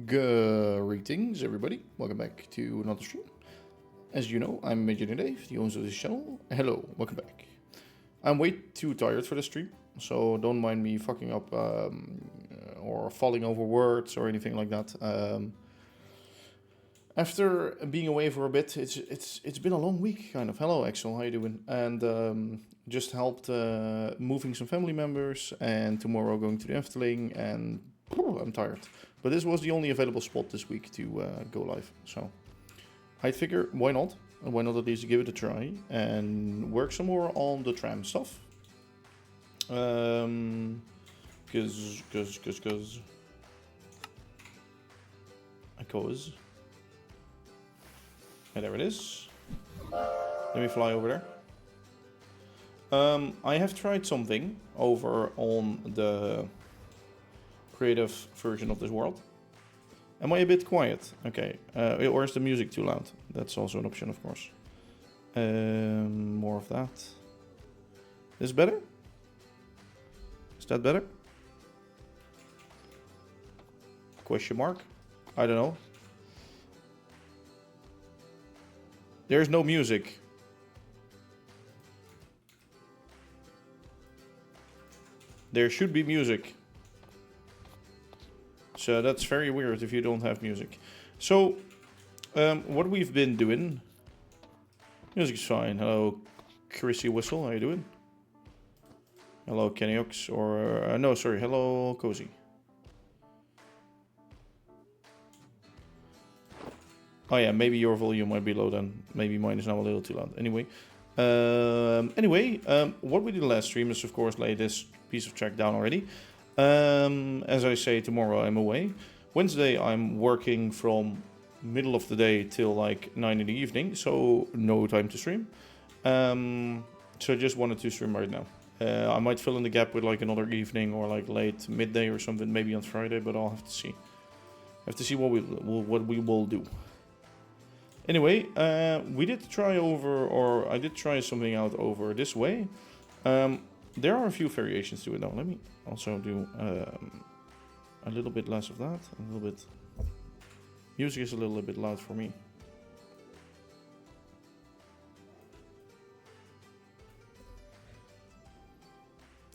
Greetings, everybody. Welcome back to another stream. As you know, I'm ImagineerDave, the owner of this channel. Hello, welcome back. I'm way too tired for this stream, so don't mind me fucking up or falling over words or anything like that. After being away for a bit, it's been a long week, kind of. Hello, Axel, how you doing? And just helped moving some family members, and tomorrow going to the Efteling, and I'm tired. But this was the only available spot this week to go live, so I figure why not? And why not at least give it a try and work some more on the tram stuff? Because and there it is. Let me fly over there. I have tried something over on the creative version of this world. Am I a bit quiet? Okay. Or is the music too loud? That's also an option, of course. More of that. Is better? Is that better? Question mark? I don't know. There's no music. There should be music. So that's very weird if you don't have music. So, what we've been doing... Music's fine. Hello, Chrissy Whistle. How you doing? Hello, Kenny Ox. Or... no, sorry. Hello, Cozy. Oh yeah, maybe your volume might be low then. Maybe mine is now a little too loud. Anyway. What we did last stream is, of course, lay this piece of track down already. As I say, tomorrow I'm away. Wednesday I'm working from middle of the day till like 9 in the evening, so no time to stream. So I just wanted to stream right now. I might fill in the gap with like another evening or like late midday or something, maybe on Friday, but I'll have to see. Have to see what we will do. Anyway, we did try over, or I did try something out over this way. There are a few variations to it now. Let me also do a little bit less of that. A little bit. Music is a little bit loud for me.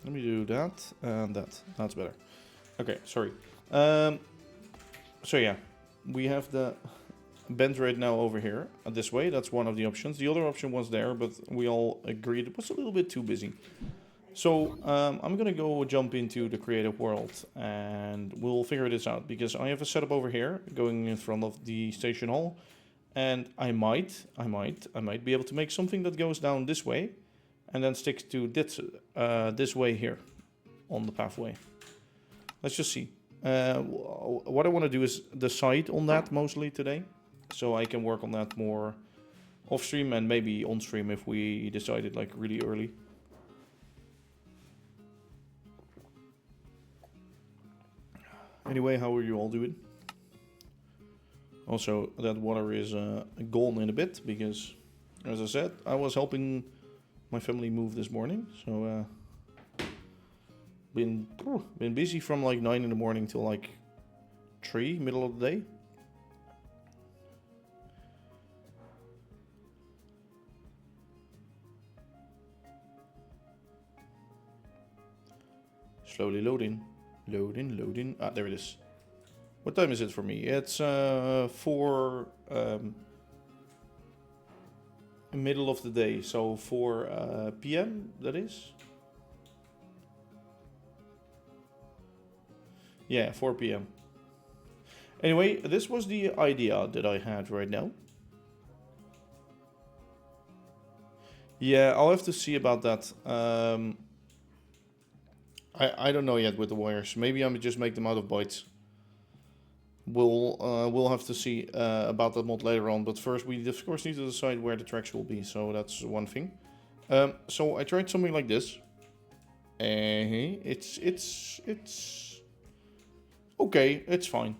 Let me do that and that. That's better. Okay, sorry. So yeah, we have the bend right now over here this way. That's one of the options. The other option was there, but we all agreed it was a little bit too busy. So I'm gonna go jump into the creative world and we'll figure this out, because I have a setup over here going in front of the station hall, and I might be able to make something that goes down this way and then sticks to this way here on the pathway. Let's just see. What I want to do is decide on that mostly today, so I can work on that more off stream and maybe on stream if we decide it like really early. Anyway, how are you all doing? Also, that water is gone in a bit because, as I said, I was helping my family move this morning. So, been busy from like 9 in the morning till like 3, middle of the day. Slowly loading. Loading. Ah, there it is. What time is it for me? It's 4 middle of the day, so 4 p.m. that is. Yeah, 4 p.m. Anyway, this was the idea that I had right now. Yeah, I'll have to see about that. I don't know yet with the wires. Maybe I just make them out of bytes. We'll have to see about that mod later on. But first, we of course need to decide where the tracks will be. So that's one thing. So I tried something like this. It's okay. It's fine.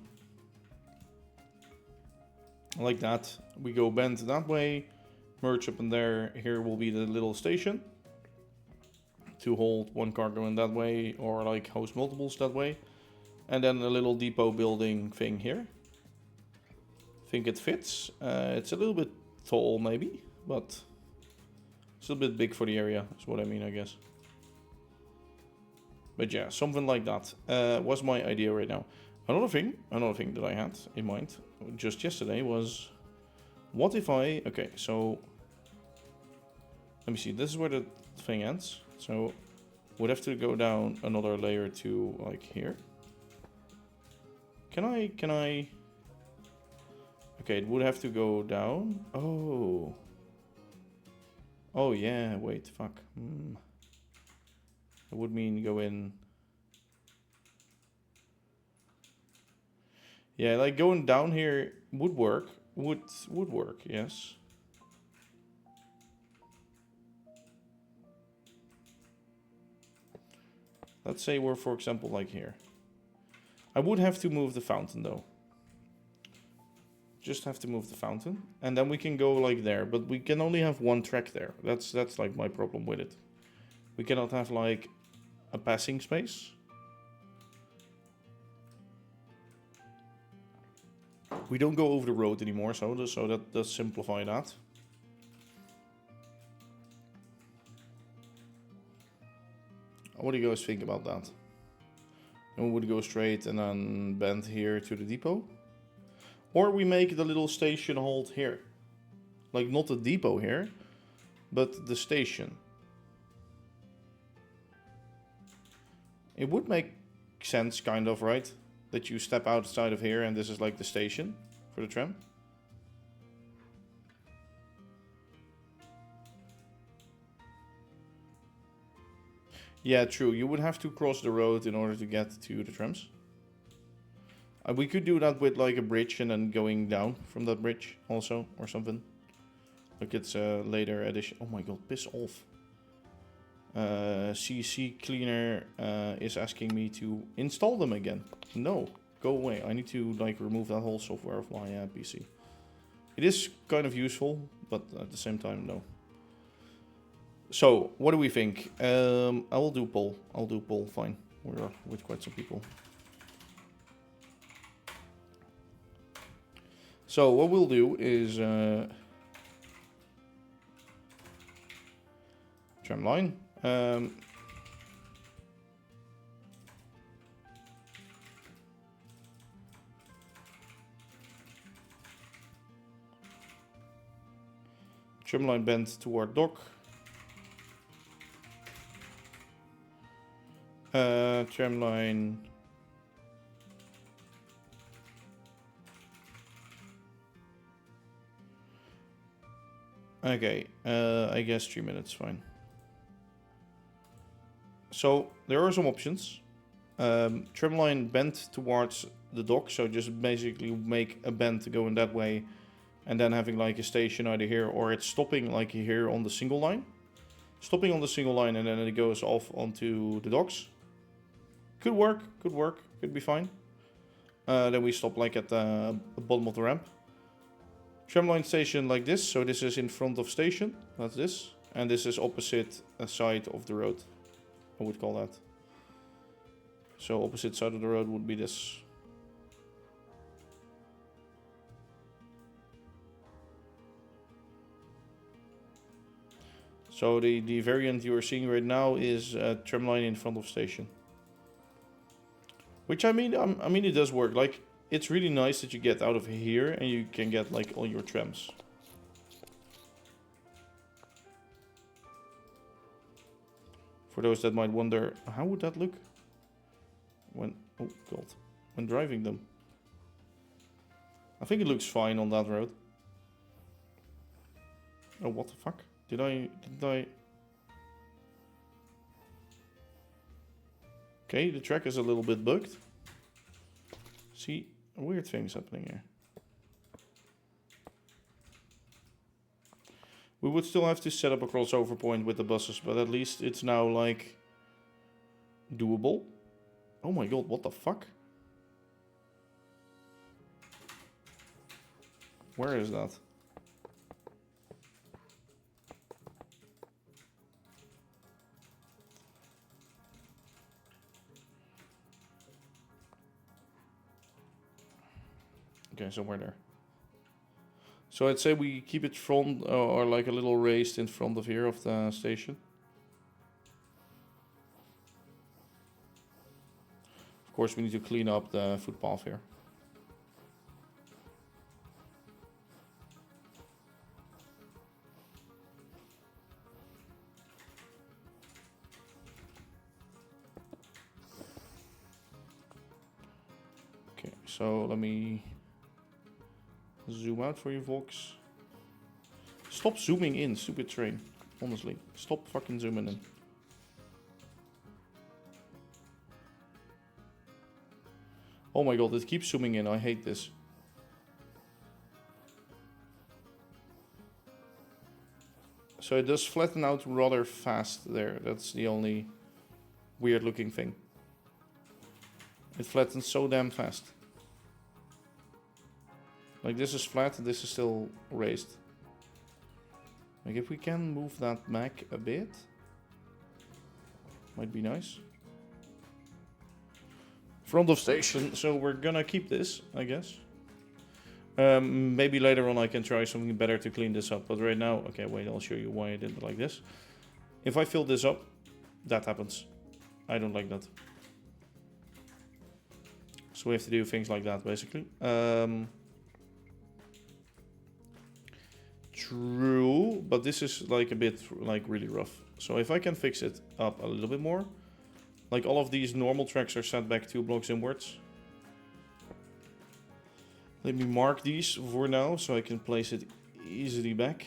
Like that. We go bend that way. Merge up in there. Here will be the little station to hold one cargo in that way, or like host multiples that way. And then a little depot building thing here. Think it fits. It's a little bit tall maybe, but it's a bit big for the area, is what I mean, I guess. But yeah, something like that was my idea right now. Another thing that I had in mind just yesterday was, what if I, okay, so let me see, this is where the thing ends. So would have to go down another layer to like here. Can I? Okay, it would have to go down. Oh. Oh yeah, wait, fuck. It would mean go in. Yeah, like going down here would work. Would work, yes. Let's say we're, for example, like here. I would have to move the fountain though. Just have to move the fountain. And then we can go like there. But we can only have one track there. That's like my problem with it. We cannot have like a passing space. We don't go over the road anymore, so that does simplify that. What do you guys think about that? And we would go straight and then bend here to the depot. Or we make the little station halt here. Like not the depot here, but the station. It would make sense, kind of, right? That you step outside of here and this is like the station for the tram. Yeah, true. You would have to cross the road in order to get to the trams. We could do that with like a bridge and then going down from that bridge also or something. Like it's a later addition. Oh my god, piss off. CC Cleaner is asking me to install them again. No, go away. I need to like remove that whole software of my PC. It is kind of useful, but at the same time, no. So, what do we think? I will do poll. I'll do poll, fine. We're with quite some people. So, what we'll do is... tram line. Tram line bend toward dock. Tram line. Okay, I guess 3 minutes, fine. So there are some options. Tram line bend towards the dock, so just basically make a bend to go in that way, and then having like a station either here or it's stopping like here on the single line. Stopping on the single line and then it goes off onto the docks. Could work, could be fine. Then we stop like at the bottom of the ramp. Tramline station like this, so this is in front of station, that's this. And this is opposite side of the road, I would call that. So opposite side of the road would be this. So the variant you are seeing right now is tramline in front of station. Which I mean it does work. Like, it's really nice that you get out of here and you can get like all your trams. For those that might wonder, how would that look when, oh god, when driving them? I think it looks fine on that road. Oh, what the fuck? Did I? Okay, the track is a little bit bugged. See, weird things happening here. We would still have to set up a crossover point with the buses, but at least it's now like doable. Oh my god, what the fuck? Where is that? Okay, somewhere there. So I'd say we keep it front or like a little raised in front of here of the station. Of course, we need to clean up the footpath here. Okay, so let me zoom out for you, Vox. Stop zooming in, stupid train. Honestly, stop fucking zooming in. Oh my god, it keeps zooming in. I hate this. So it does flatten out rather fast there. That's the only weird looking thing. It flattens so damn fast. Like this is flat and this is still raised. Like if we can move that back a bit, might be nice. Front of station, so we're gonna keep this, I guess. Maybe later on I can try something better to clean this up, but right now, okay, wait, I'll show you why I did it like this. If I fill this up, that happens. I don't like that. So we have to do things like that, basically. True, but this is like a bit like really rough. So if I can fix it up a little bit more, like all of these normal tracks are set back 2 blocks inwards. Let me mark these for now so I can place it easily back.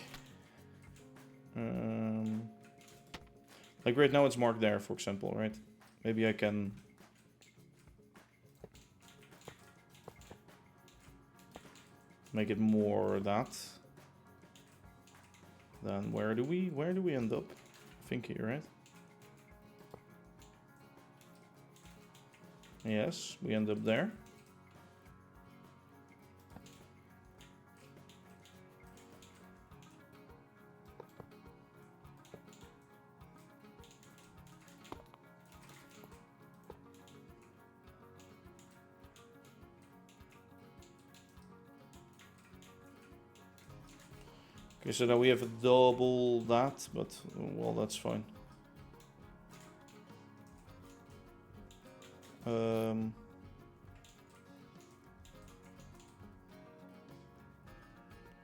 Like right now it's marked there, for example, right? Maybe I can make it more that. Then where do we end up? I think here, right? Yes, we end up there. Okay, so now we have a double that, but well, that's fine.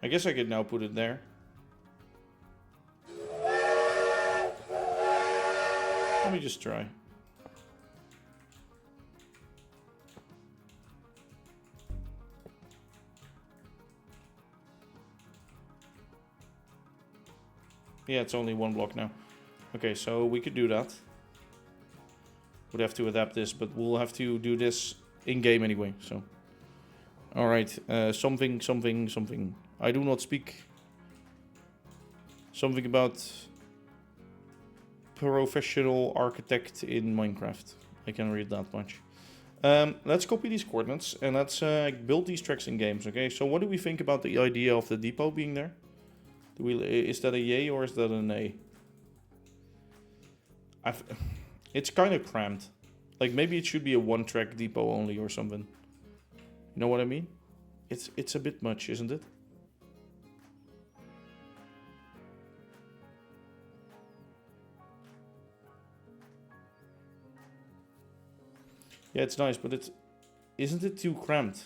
I guess I could now put it there. Let me just try. Yeah, it's only 1 block now. Okay, so we could do that. Would have to adapt this, but we'll have to do this in-game anyway, so. Alright, something. I do not speak. Something about professional architect in Minecraft. I can read that much. Let's copy these coordinates and let's build these tracks in games, okay? So what do we think about the idea of the depot being there? Is that a yay or is that an A? It's kind of cramped. Like maybe it should be a 1-track depot only or something. You know what I mean? It's a bit much, isn't it? Yeah, it's nice, but isn't it too cramped?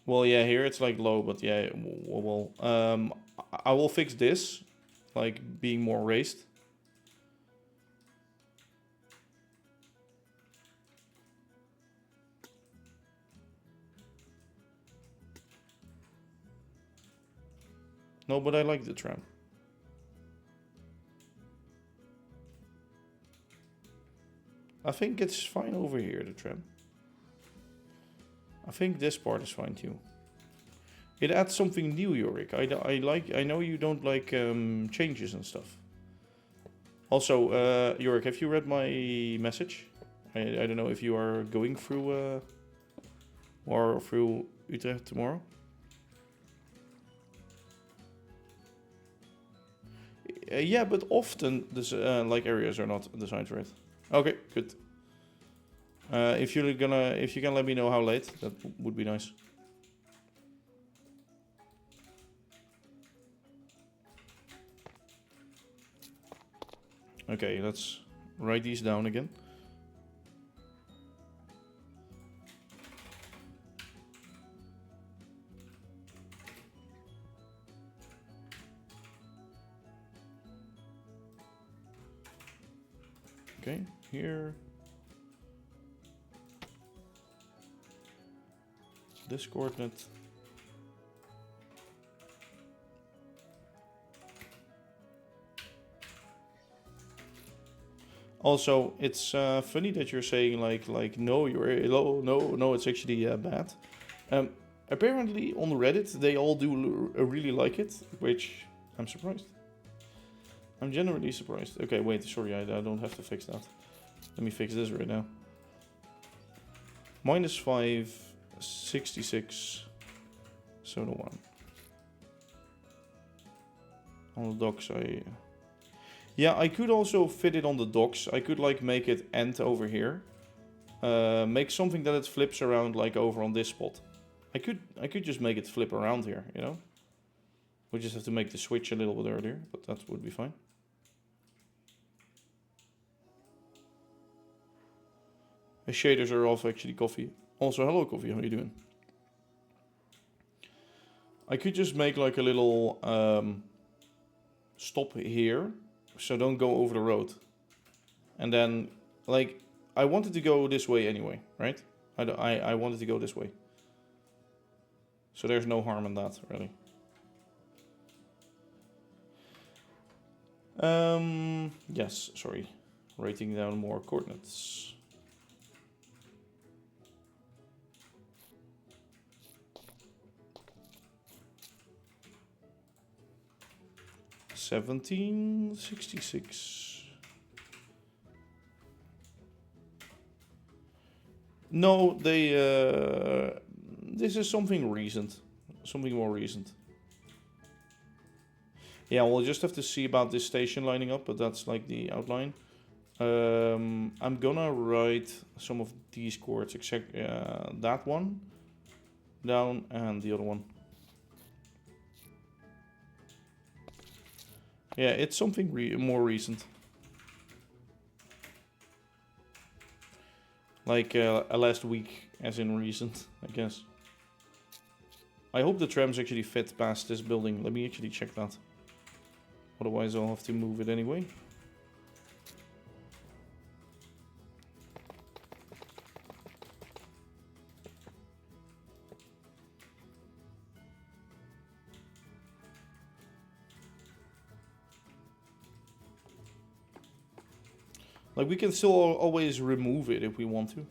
Well, yeah, here it's like low, but yeah, well, I will fix this, like being more raised. No, but I like the tram. I think it's fine over here, the tram. I think this part is fine too. It adds something new, Yorick. I know you don't like changes and stuff. Also, Yorick, have you read my message? I don't know if you are going through or through Utrecht tomorrow. Yeah, but often this like areas are not designed for it. Okay, good. If you can let me know how late, that would be nice. Okay, let's write these down again. Okay, here. This coordinate. Also, it's funny that you're saying like no, you're low, no, it's actually bad. Apparently on Reddit they all do really like it, which I'm surprised. I'm genuinely surprised. Okay, wait, sorry, I don't have to fix that. Let me fix this right now. -5, 66, soda 1. On the docks, yeah, I could also fit it on the docks. I could like make it end over here. Make something that it flips around like over on this spot. I could just make it flip around here, you know? We just have to make the switch a little bit earlier, but that would be fine. The shaders are off actually, Coffee. Also, hello Coffee, how are you doing? I could just make like a little stop here, so don't go over the road. And then, like, I wanted to go this way anyway, right? I wanted to go this way. So there's no harm in that, really. Yes, sorry. Writing down more coordinates. $17.66. No, they. This is something recent, something more recent. Yeah, we'll just have to see about this station lining up, but that's like the outline. I'm gonna write some of these chords, except that one down and the other one. Yeah, it's something more recent. Like last week, as in recent, I guess. I hope the trams actually fit past this building. Let me actually check that. Otherwise I'll have to move it anyway. Like, we can still always remove it if we want to.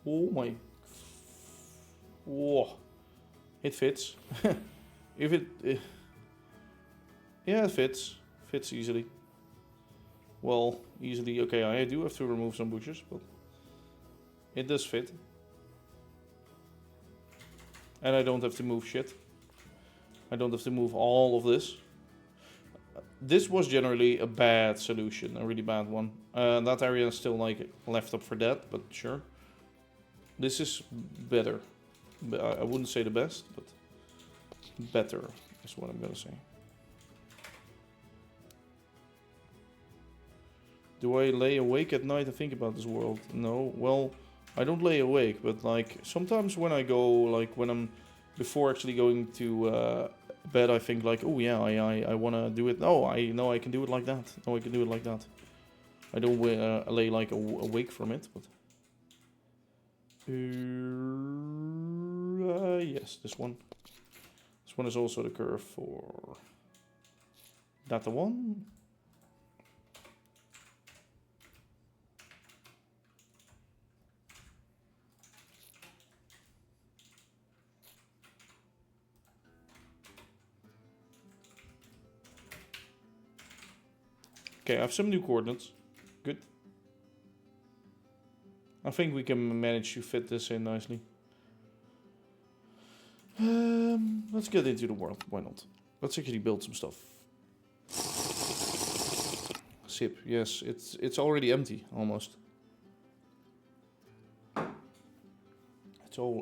Oh my. Whoa. It fits. If it... yeah, it fits. Fits easily. Well, easily. Okay, I do have to remove some bushes, but it does fit. And I don't have to move shit. I don't have to move all of this. This was generally a bad solution, a really bad one. That area is still like left up for dead, but sure. This is better. I wouldn't say the best, but better is what I'm gonna say. Do I lay awake at night and think about this world? No. Well, I don't lay awake, but like sometimes when I go, like when I'm before actually going to bed, I think like, oh yeah, I want to do it. Oh, I know I can do it like that. No, I can do it like that. I don't lay like awake from it, but yes, this one. This one is also the curve for that the one. Okay, I have some new coordinates. Good. I think we can manage to fit this in nicely. Let's get into the world. Why not? Let's actually build some stuff. Sip. Yes, it's already empty almost.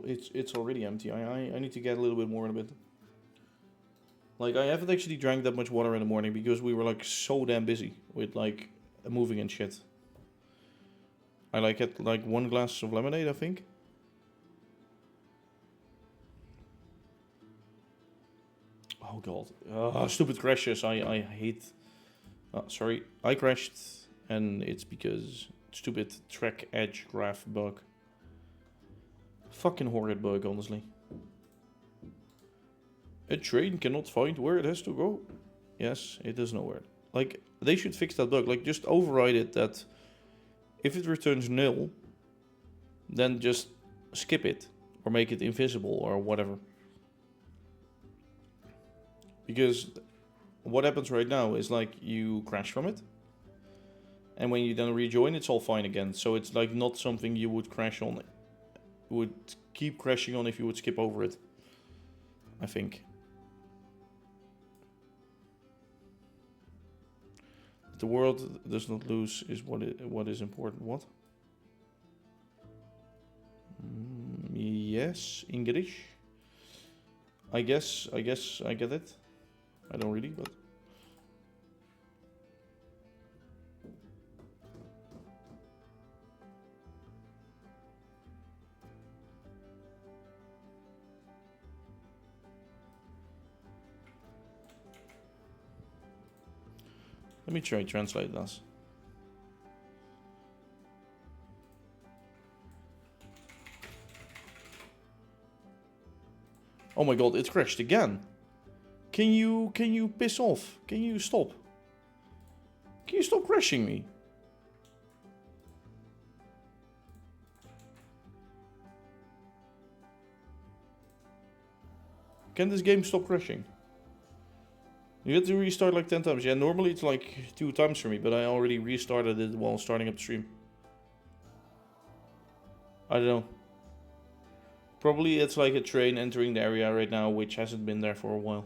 It's already empty. I need to get a little bit more in a bit. Like, I haven't actually drank that much water in the morning because we were like so damn busy with like moving and shit. I like had like 1 glass of lemonade, I think. Oh god. Stupid crashes. I hate. Sorry. I crashed and it's because stupid track edge graph bug. Fucking horrid bug, honestly. A train cannot find where it has to go. Yes, it is nowhere. Like, they should fix that bug. Like, just override it that if it returns nil, then just skip it. Or make it invisible or whatever. Because what happens right now is like you crash from it. And when you then rejoin, it's all fine again. So it's like not something you would crash on. Would keep crashing on if you would skip over it. I think. The world does not lose is what is important. What? Yes, English. I guess I get it. I don't really, but. Let me try to translate this. Oh my god, it crashed again. Can you piss off? Can you stop? Can you stop crashing me? Can this game stop crashing? You have to restart like 10 times. Yeah, normally it's like 2 times for me, but I already restarted it while starting up the stream. I don't know. Probably it's like a train entering the area right now, which hasn't been there for a while.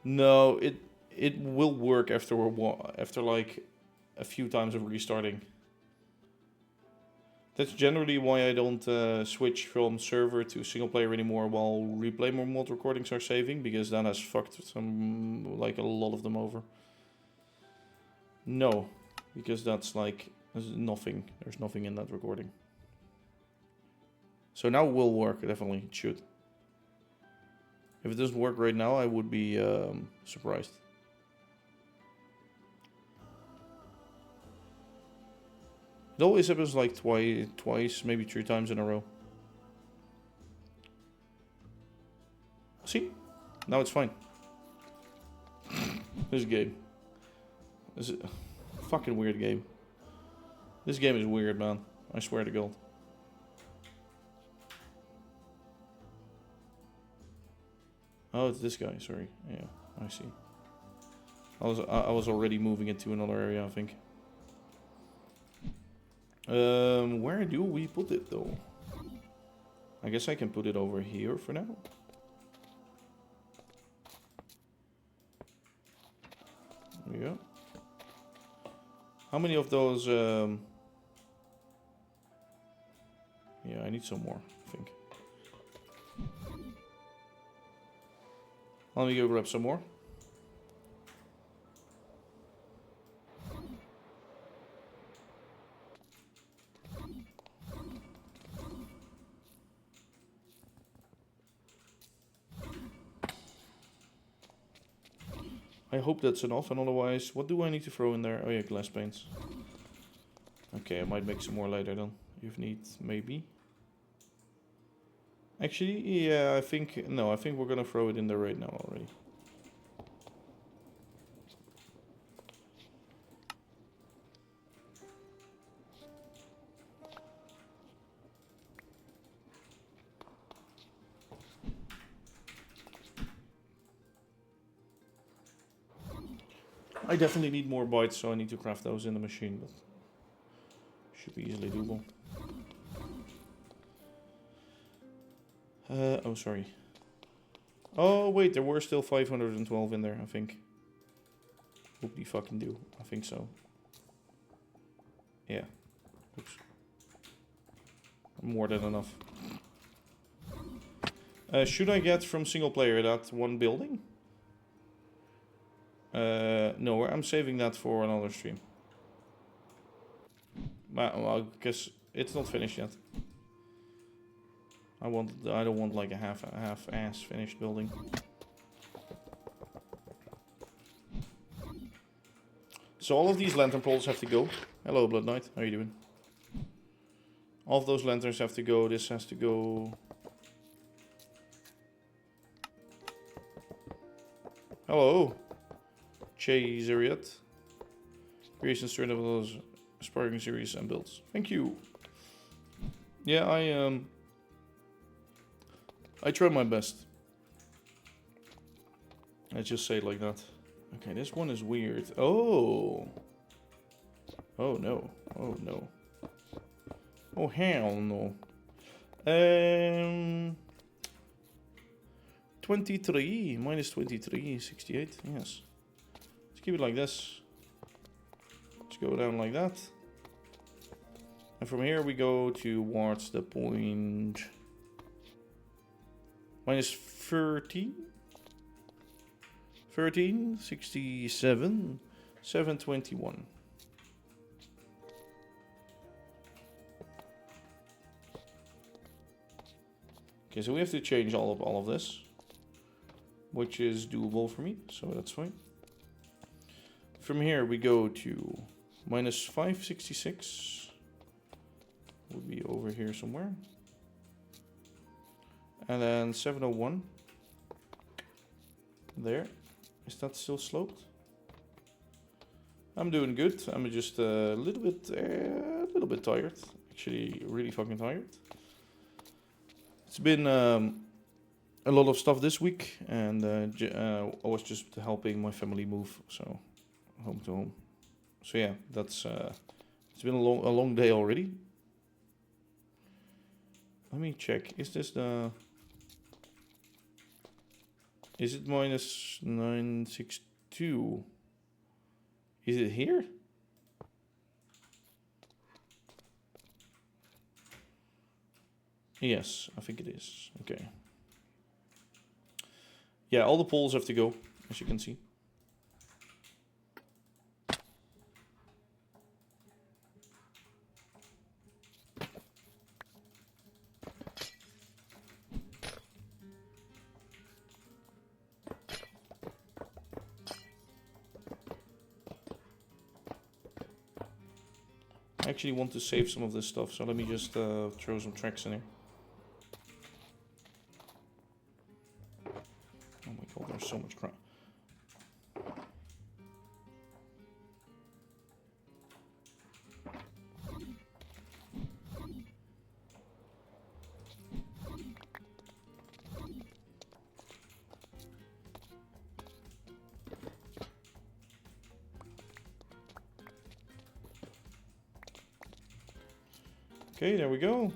No, it will work after like a few times of restarting. That's generally why I don't switch from server to single player anymore while replay mod recordings are saving, because that has fucked some, like a lot of them over. No, because that's like, there's nothing in that recording. So now it will work, definitely, it should. If it doesn't work right now, I would be surprised. It always happens like twice, maybe 3 times in a row. See? Now it's fine. This game. This is a fucking weird game. This game is weird, man. I swear to God. Oh, it's this guy, sorry. Yeah, I see. I was already moving it to another area, I think. Where do we put it though? I guess I can put it over here for now. There we go. How many of those? Yeah, I need some more, I think. Let me go grab some more. I hope that's enough, and otherwise, what do I need to throw in there? Oh yeah, glass paints. Okay, I might make some more later then, if need, maybe. Actually, yeah, I think we're gonna throw it in there right now already. I definitely need more bytes, so I need to craft those in the machine, but should be easily doable. Oh, sorry. Oh, wait, there were still 512 in there, I think. Whoopty fucking do. I think so. Yeah. Oops. More than enough. Should I get from single player that one building? No, I'm saving that for another stream. Well, I guess it's not finished yet. I don't want like a half-ass finished building. So all of these lantern poles have to go. Hello, Blood Knight. How are you doing? All of those lanterns have to go. This has to go. Hello, Chazeriot. Creation straight of those sparking series and builds. Thank you. Yeah, I try my best. I just say it like that. Okay, this one is weird. Oh. Oh no. Oh no. Oh hell no. 23 minus 23, 68. Yes. Let's keep it like this. Let's go down like that. And from here we go towards the point minus 13. 13, 67, 721. Okay, so we have to change all of this, which is doable for me, so that's fine. From here we go to minus 566. Would be over here somewhere. And then 701. There. Is that still sloped? I'm doing good. I'm just a little bit tired. Actually, really fucking tired. It's been a lot of stuff this week, and I was just helping my family move, so home to home. So yeah, that's it's been a long day already. Let me check. Is this the? Is it minus 962? Is it here? Yes, I think it is. Okay. Yeah, all the poles have to go, as you can see. I actually want to save some of this stuff, so let me just throw some tracks in here. Oh my god, there's so much crap. Okay, there we go.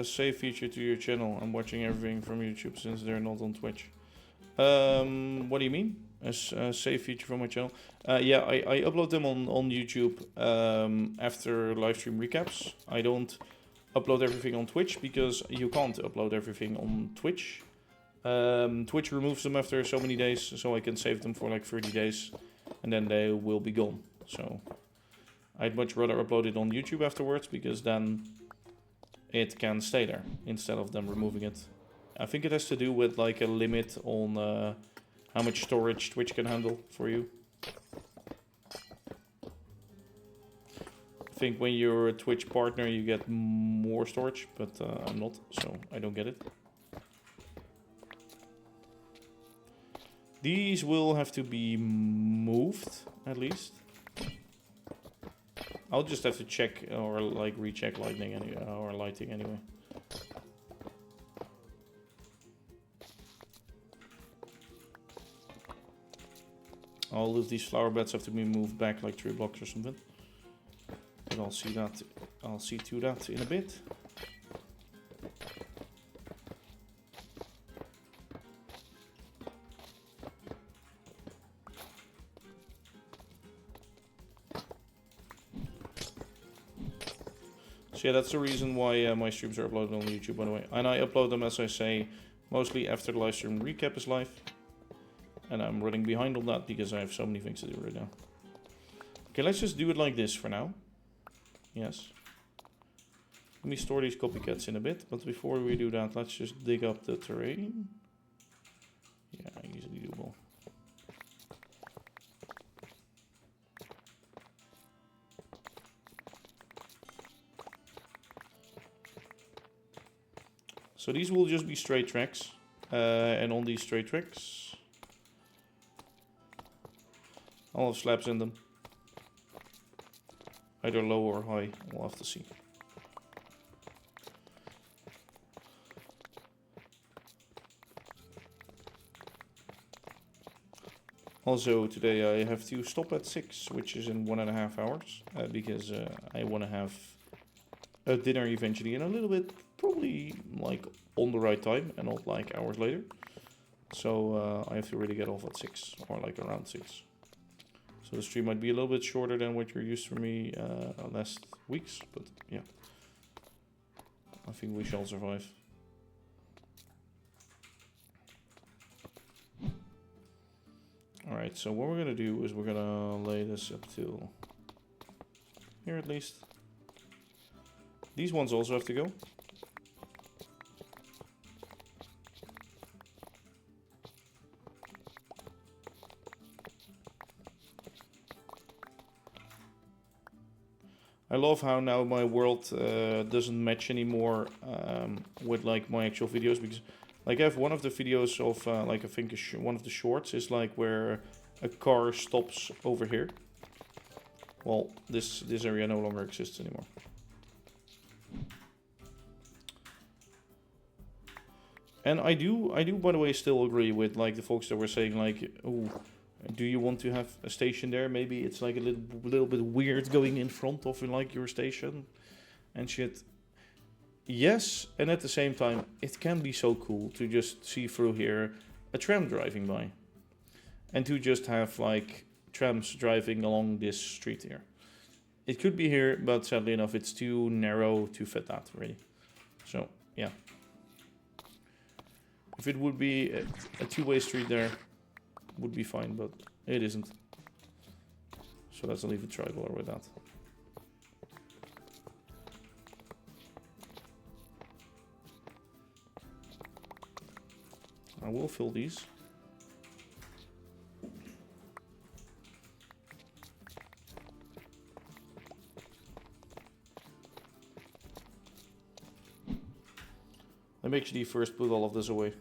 Save feature to your channel. I'm watching everything from YouTube since they're not on Twitch. What do you mean? A save feature from my channel? Yeah, I upload them on YouTube after live stream recaps. I don't upload everything on Twitch because you can't upload everything on Twitch. Twitch removes them after so many days, so I can save them for like 30 days and then they will be gone. So I'd much rather upload it on YouTube afterwards because then it can stay there instead of them removing it. I think it has to do with like a limit on how much storage Twitch can handle for you. I think when you're a Twitch partner you get more storage, but I'm not, so I don't get it. These will have to be moved, at least. I'll just have to check or like recheck lighting or lighting anyway. All of these flower beds have to be moved back like 3 blocks or something. But I'll see that. I'll see to that in a bit. So yeah, that's the reason why my streams are uploaded on YouTube, by the way. And I upload them, as I say, mostly after the live stream recap is live. And I'm running behind on that because I have so many things to do right now. Okay, let's just do it like this for now. Yes. Let me store these copycats in a bit, but before we do that, let's just dig up the terrain. Yeah, easily doable. So these will just be straight tracks, and on these straight tracks, I'll have slabs in them. Either low or high, we'll have to see. Also, today I have to stop at 6, which is in 1.5 hours, because I want to have a dinner eventually in a little bit, probably like on the right time and not like hours later. So I have to really get off at 6 or like around 6. So the stream might be a little bit shorter than what you're used from me last weeks, but yeah, I think we shall survive. Alright, so what we're gonna do is we're gonna lay this up till here at least. These ones also have to go. I love how now my world doesn't match anymore with like my actual videos, because like I have one of the videos of like I think one of the shorts is like where a car stops over here. Well, this area no longer exists anymore. And I do by the way still agree with like the folks that were saying like, oh, do you want to have a station there? Maybe it's like a little bit weird going in front of like your station and shit. Yes, and at the same time, it can be so cool to just see through here a tram driving by. And to just have like trams driving along this street here. It could be here, but sadly enough, it's too narrow to fit that really. So, yeah. If it would be a two-way street there, would be fine, but it isn't. So let's leave a tricolor with that. I will fill these. Let me actually first put all of this away.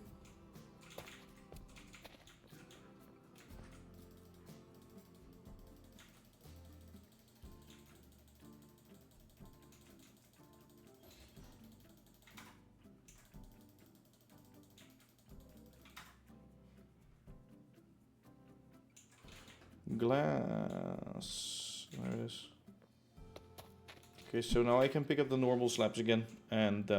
Glass. There it is. Okay, so now I can pick up the normal slabs again and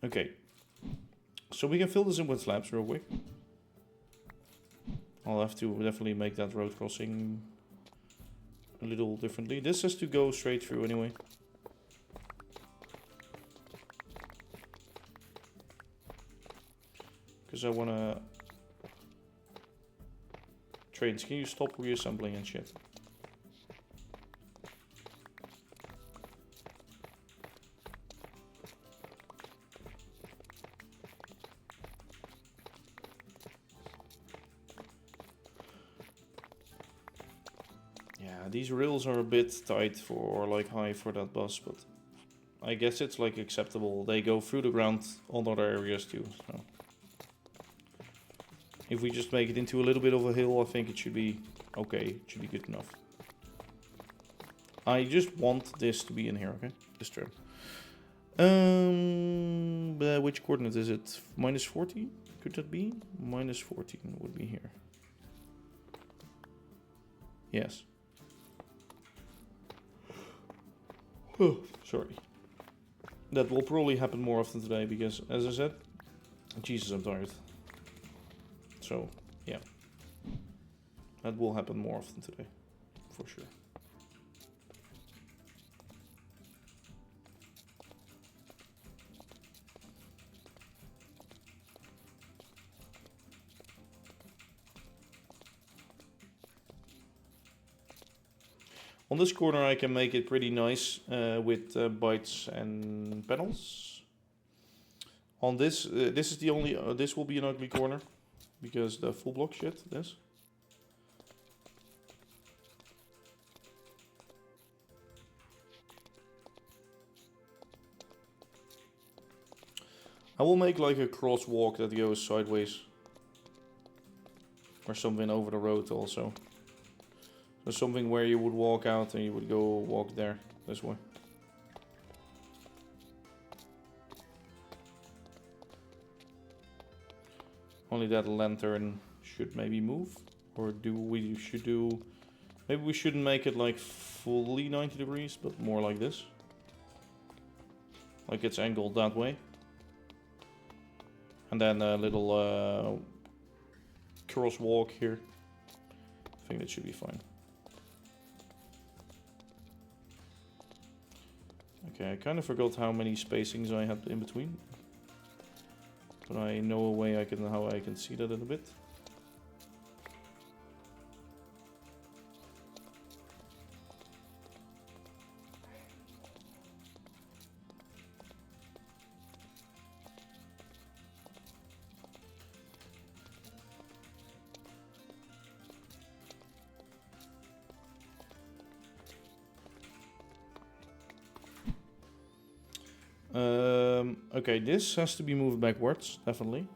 okay, so we can fill this in with slabs real quick. I'll have to definitely make that road crossing a little differently. This has to go straight through anyway. Because I want to... Trains, can you stop reassembling and shit? Yeah, these rails are a bit tight for, or like high for that bus, but I guess it's like acceptable. They go through the ground on other areas too. So if we just make it into a little bit of a hill, I think it should be okay. It should be good enough. I just want this to be in here, okay? This tram. Which coordinate is it? -40? Could that be? -14 would be here. Yes. Oh, sorry. That will probably happen more often today because, as I said, Jesus, I'm tired. So, yeah. That will happen more often today, for sure. On this corner I can make it pretty nice with bytes and panels. On this, this is the only, this will be an ugly corner because the full block shit, this. I will make like a crosswalk that goes sideways. Or something over the road also. So something where you would walk out and you would go walk there, this way. Only that lantern should maybe move. Or maybe we shouldn't make it like fully 90 degrees, but more like this. Like it's angled that way. And then a little crosswalk here. I think that should be fine. Okay, I kind of forgot how many spacings I had in between. But I know a way how I can see that in a bit. Okay, this has to be moved backwards, definitely.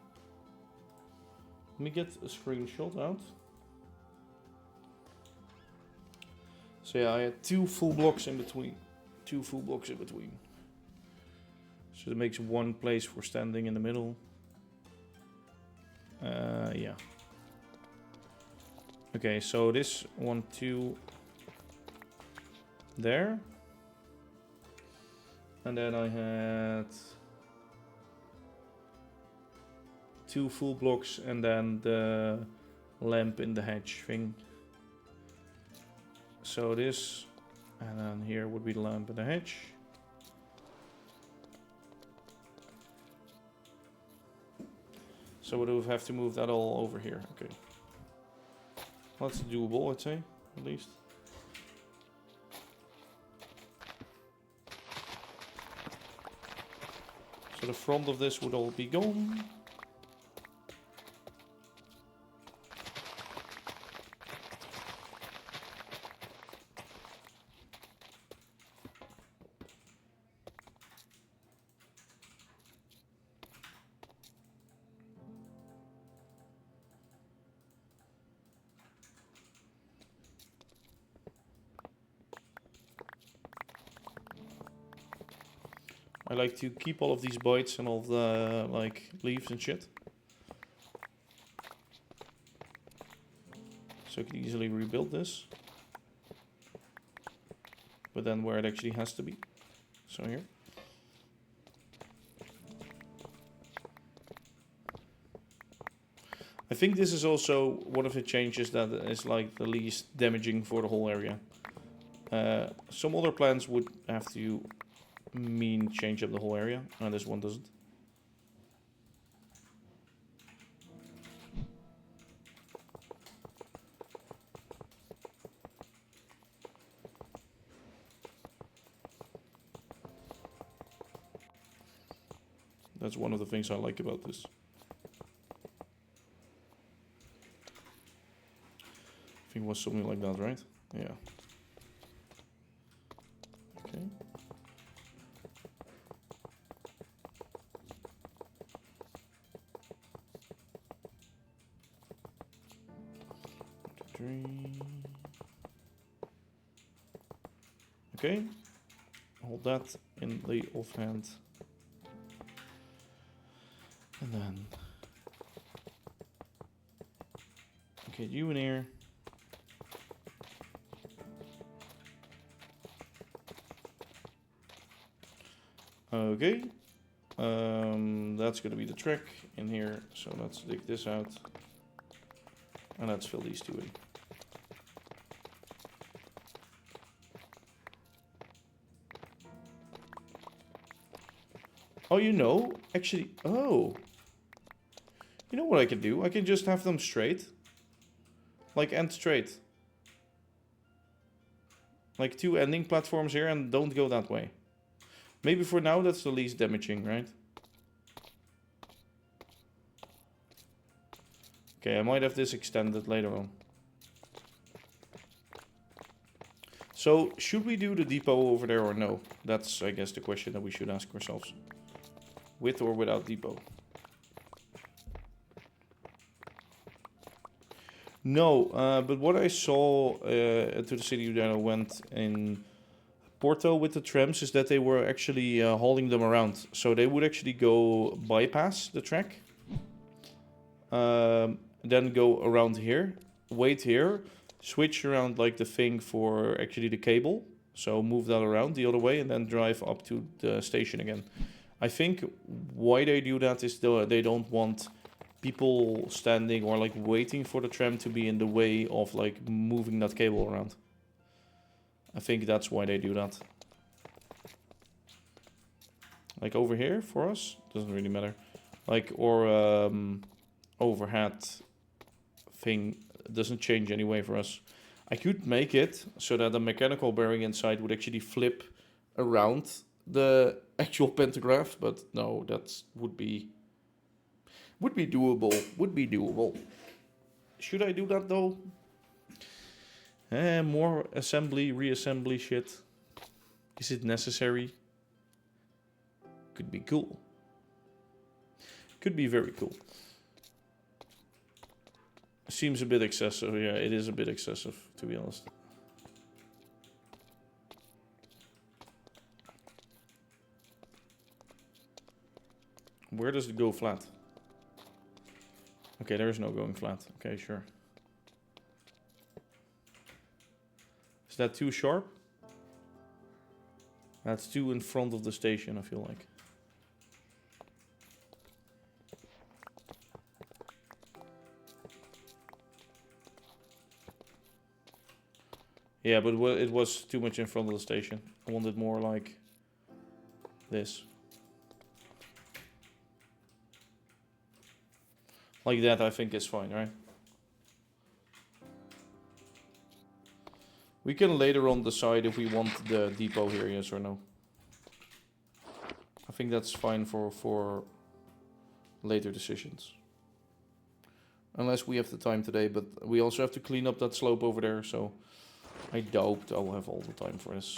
Let me get a screenshot out. So yeah, I had 2 full blocks in between. 2 full blocks in between. So it makes one place for standing in the middle. Yeah. Okay, so this 1, 2 there. And then I had 2 full blocks and then the lamp in the hedge thing. So this, and then here would be the lamp in the hedge. So we would have to move that all over here. Okay. That's doable, I'd say, at least. So the front of this would all be gone. I like to keep all of these bytes and all the like leaves and shit. So I can easily rebuild this. But then where it actually has to be. So here. I think this is also one of the changes that is like the least damaging for the whole area. Some other plans would have to change up the whole area, and this one doesn't. That's one of the things I like about this. I think it was something like that, right? Yeah. Okay. Hold that in the offhand. And then get you in here. Okay. That's gonna be the track in here. So let's dig this out. And let's fill these two in. Oh, you know, actually, oh. You know what I can do? I can just have them straight. Like end straight. Like two ending platforms here and don't go that way. Maybe for now that's the least damaging, right? Okay, I might have this extended later on. So, should we do the depot over there or no? That's, I guess, the question that we should ask ourselves. With or without depot? No, but what I saw to the city that I went in Porto with the trams is that they were actually hauling them around. So they would actually go bypass the track. Then go around here, wait here, switch around like the thing for actually the cable. So move that around the other way and then drive up to the station again. I think why they do that is they don't want people standing or like waiting for the tram to be in the way of like moving that cable around. I think that's why they do that. Like over here for us, doesn't really matter. Like, or overhead thing doesn't change anyway for us. I could make it so that the mechanical bearing inside would actually flip around the actual pantograph, but no, that would be doable. Would be doable. Should I do that though? More assembly, reassembly shit. Is it necessary? Could be cool. Could be very cool. Seems a bit excessive. Yeah, it is a bit excessive, to be honest. Where does it go flat? Okay, there is no going flat. Okay, sure. Is that too sharp? That's too in front of the station, I feel like. Yeah, but it was too much in front of the station. I wanted more like this. Like that, I think is fine, right? We can later on decide if we want the depot here, yes or no. I think that's fine for later decisions. Unless we have the time today, but we also have to clean up that slope over there, so I doubt I'll have all the time for this.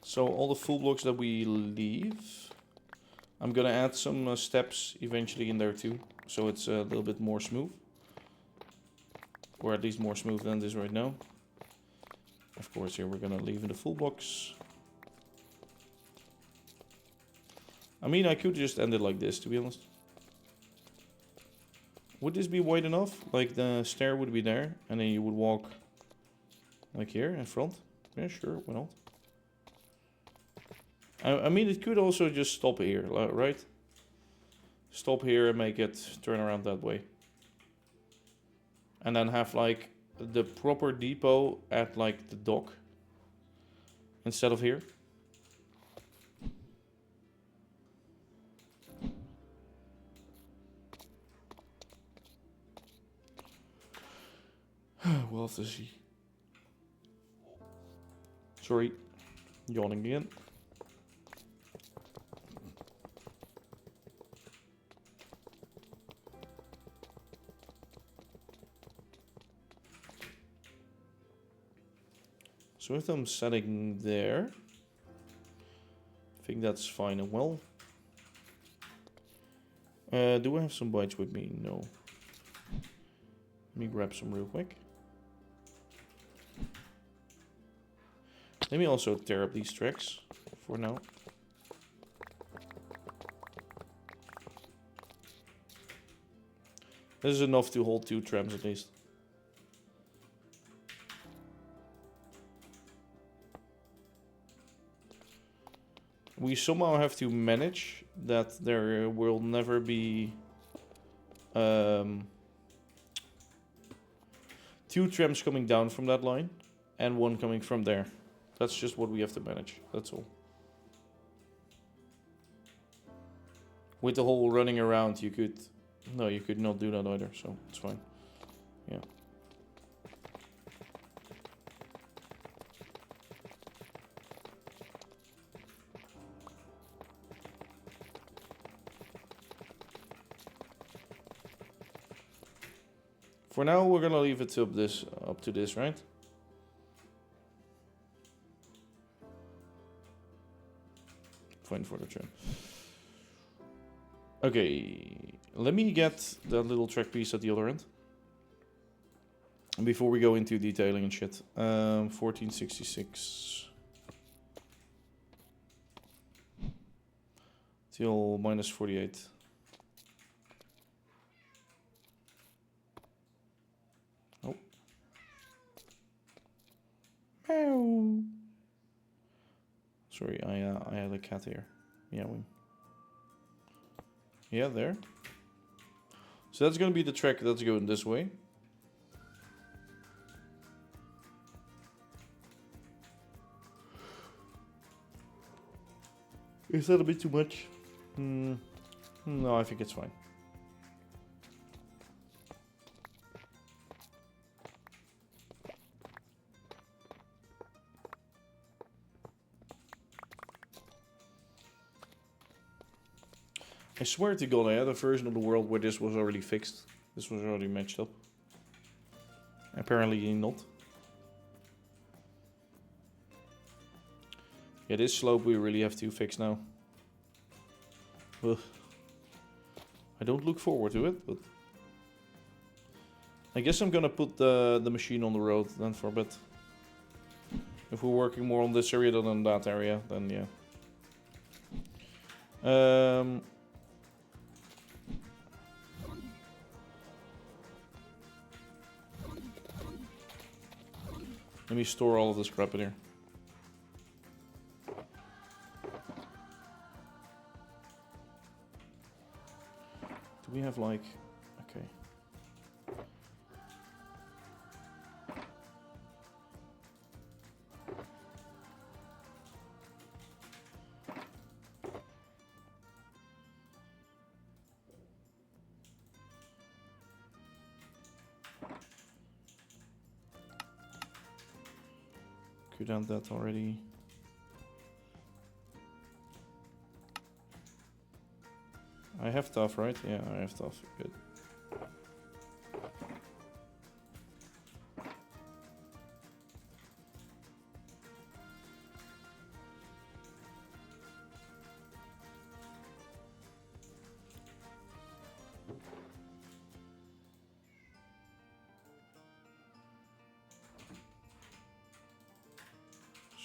So all the full blocks that we leave, I'm gonna add some steps eventually in there too, so it's a little bit more smooth, or at least more smooth than this right now. Of course, here we're gonna leave in the full blocks. I mean, I could just end it like this, to be honest. Would this be wide enough? Like the stair would be there, and then you would walk like here in front. Yeah, sure, why not? I mean, it could also just stop here, right? Stop here and make it turn around that way. And then have like the proper depot at like the dock instead of here. We'll have to see. Sorry, yawning again. So with them setting there, I think that's fine and well. Do I have some bytes with me? No. Let me grab some real quick. Let me also tear up these tracks for now. This is enough to hold 2 trams at least. We somehow have to manage that there will never be 2 trams coming down from that line and 1 coming from there. That's just what we have to manage, that's all. With the whole running around, you could... No, you could not do that either, so it's fine. Yeah. For now, we're gonna leave it up to this, right? Fine for the tram. Okay, let me get that little track piece at the other end. Before we go into detailing and shit. 1466. Till minus 48. Oh. Meow. Sorry, I had a cat here. Meowing. Yeah, there. So that's gonna be the track that's going this way. Is that a bit too much? No, I think it's fine. I swear to God, I had a version of the world where this was already fixed. This was already matched up. Apparently not. Yeah, this slope we really have to fix now. Ugh. I don't look forward to it, but... I guess I'm gonna put the machine on the road then for a bit. If we're working more on this area than on that area, then yeah. Let me store all of this crap in here. Do we have like... Okay. Could end that already. I have tough, right? Yeah, I have tough. Good.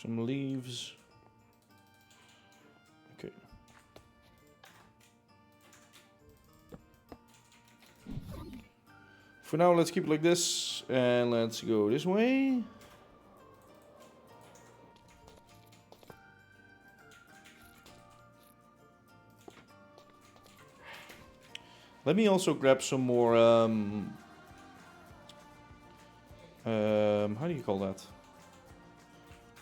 Some leaves. Okay. For now, let's keep it like this, and let's go this way. Let me also grab some more, how do you call that?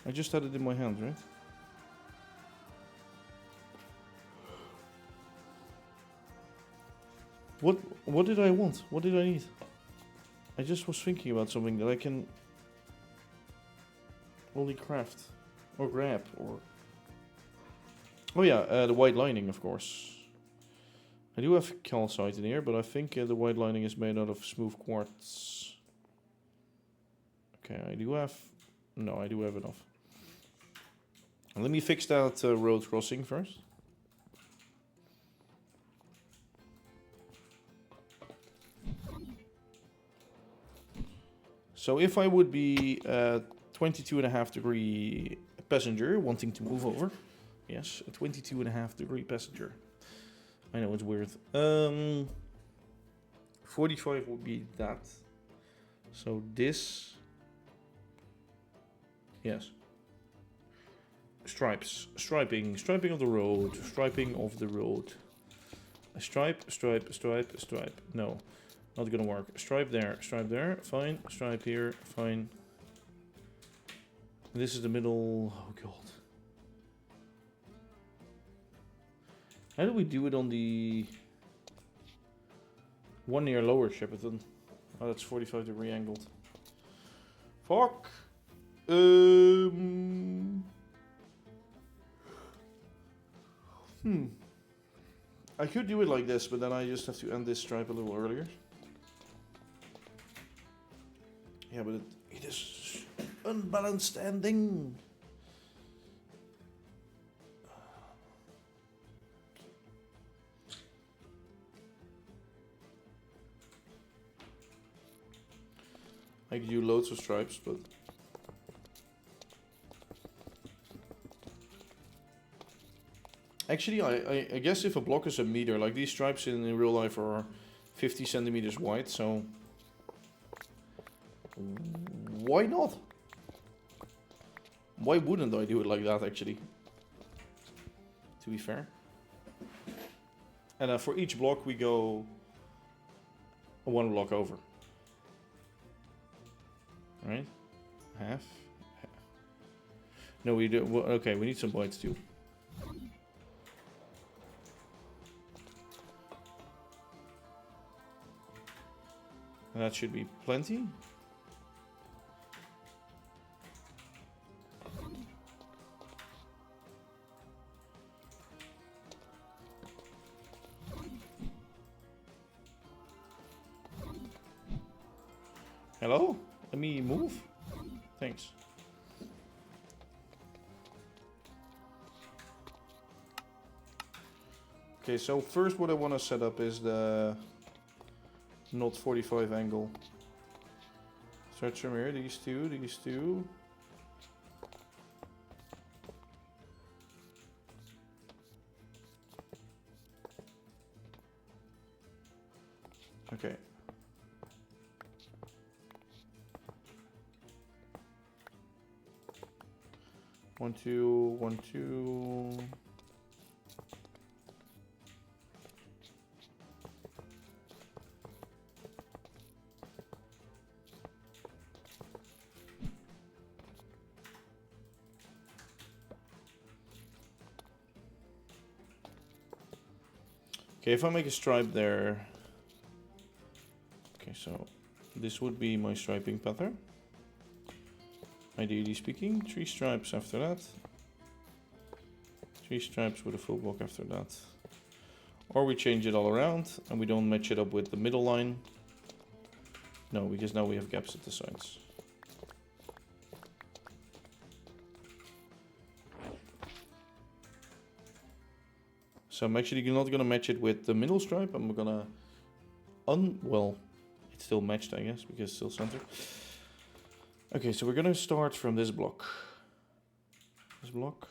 I just had it in my hand, right? What did I want? What did I need? I just was thinking about something that I can only craft or grab or... Oh yeah, the white lining, of course. I do have calcite in here, but I think the white lining is made out of smooth quartz. Okay, I do have No, I do have enough. Let me fix that road crossing first. So if I would be a 22.5 degree passenger wanting to move over, yes, a 22.5 degree passenger. I know it's weird. 45 would be that. So this, yes. Striping of the road, striping of the road. A stripe. No, not gonna work. Stripe there, fine. Stripe here, fine. This is the middle. Oh god. How do we do it on the one near Lower Shepperton? Oh, that's 45 degree angled. Fuck. I could do it like this, but then I just have to end this stripe a little earlier. Yeah, but it is unbalanced ending. I could do loads of stripes, but actually, I guess if a block is a meter, like these stripes in real life are 50 centimeters wide, so why not? Why wouldn't I do it like that, actually? To be fair. And for each block we go one block over. Right? Half. No, we do. Well, okay, we need some whites too. And that should be plenty. Hello? Let me move. Thanks. Okay, so first what I want to set up is the not 45 angle. Stretch from here, these two. Okay. One, two, 1, 2. Okay, if I make a stripe there. Okay, so this would be my striping pattern. Ideally speaking, 3 stripes after that. 3 stripes with a full block after that. Or we change it all around and we don't match it up with the middle line. No, because now we have gaps at the sides. So I'm actually not gonna match it with the middle stripe. I'm gonna well, it's still matched, I guess, because it's still centered. Okay, so we're gonna start from this block. This block.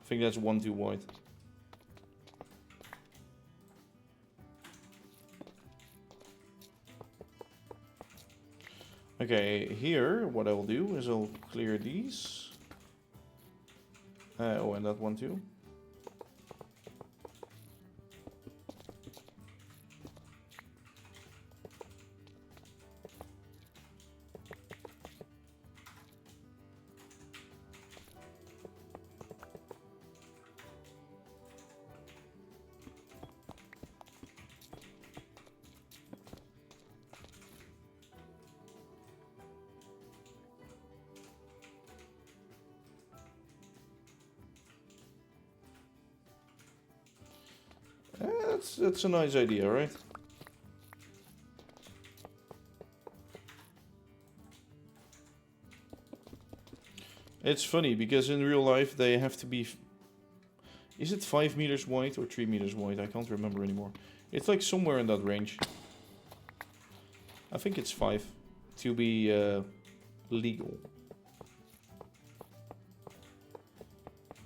I think that's 1 too wide. Okay, here what I will do is I'll clear these. Oh, and that one too. That's a nice idea, right? It's funny because in real life they have to be. Is it 5 meters wide or 3 meters wide? I can't remember anymore. It's like somewhere in that range. I think it's 5 to be legal.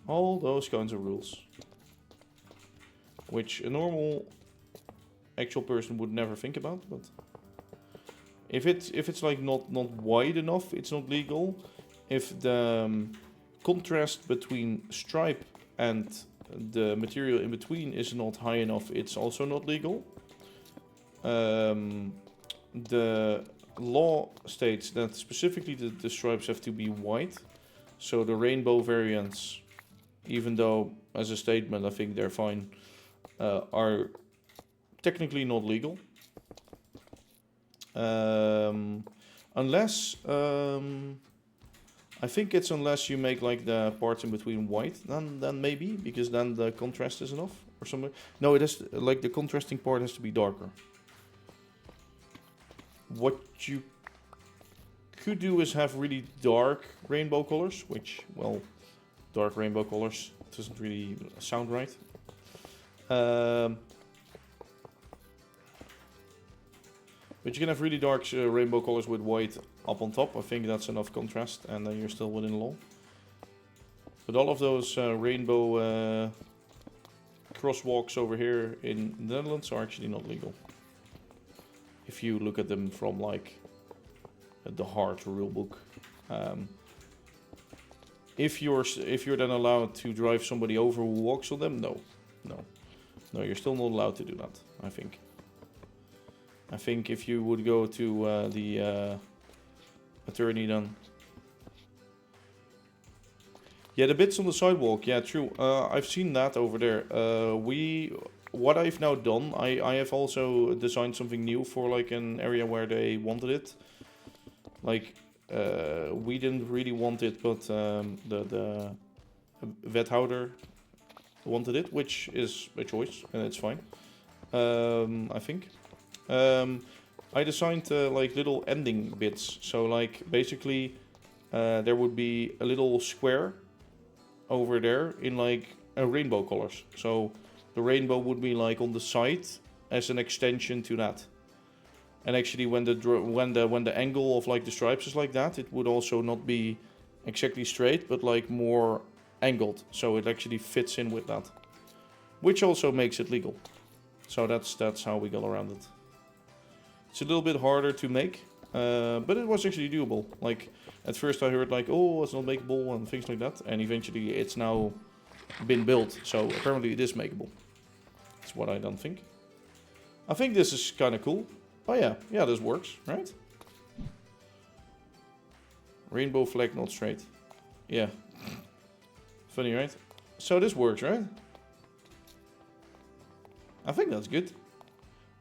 All those kinds of rules, which a normal actual person would never think about. But if it's like not wide enough, it's not legal. If the contrast between stripe and the material in between is not high enough, it's also not legal. The law states that specifically the stripes have to be white. So the rainbow variants, even though as a statement I think they're fine, are technically not legal. Unless I think it's unless you make like the parts in between white, then maybe, because then the contrast is enough or something. No, it has to, like the contrasting part has to be darker. What you could do is have really dark rainbow colors, which, well, dark rainbow colors doesn't really sound right. But you can have really dark rainbow colors with white up on top. I think that's enough contrast, and then you're still within the law. But all of those rainbow crosswalks over here in the Netherlands are actually not legal. If you look at them from like the hard rule book. If you're then allowed to drive somebody over who walks on them, no, you're still not allowed to do that. I think if you would go to the attorney, then yeah, the bits on the sidewalk, yeah, true. I've seen that over there. What I've now done, I have also designed something new for like an area where they wanted it. Like, we didn't really want it, but the wethouder wanted it, which is a choice, and it's fine. I think. I designed like little ending bits. So like basically, there would be a little square over there in like a rainbow colors. So the rainbow would be like on the side as an extension to that. And actually, when the angle of like the stripes is like that, it would also not be exactly straight, but like more angled. So it actually fits in with that, which also makes it legal. So that's how we got around it. It's a little bit harder to make, but it was actually doable. Like at first I heard like, oh, it's not makeable and things like that, and eventually it's now been built. So apparently it is makeable. That's what I don't think. I think this is kind of cool. Oh yeah, this works, right? Rainbow flag not straight. Yeah. Funny, right? So this works, right? I think that's good.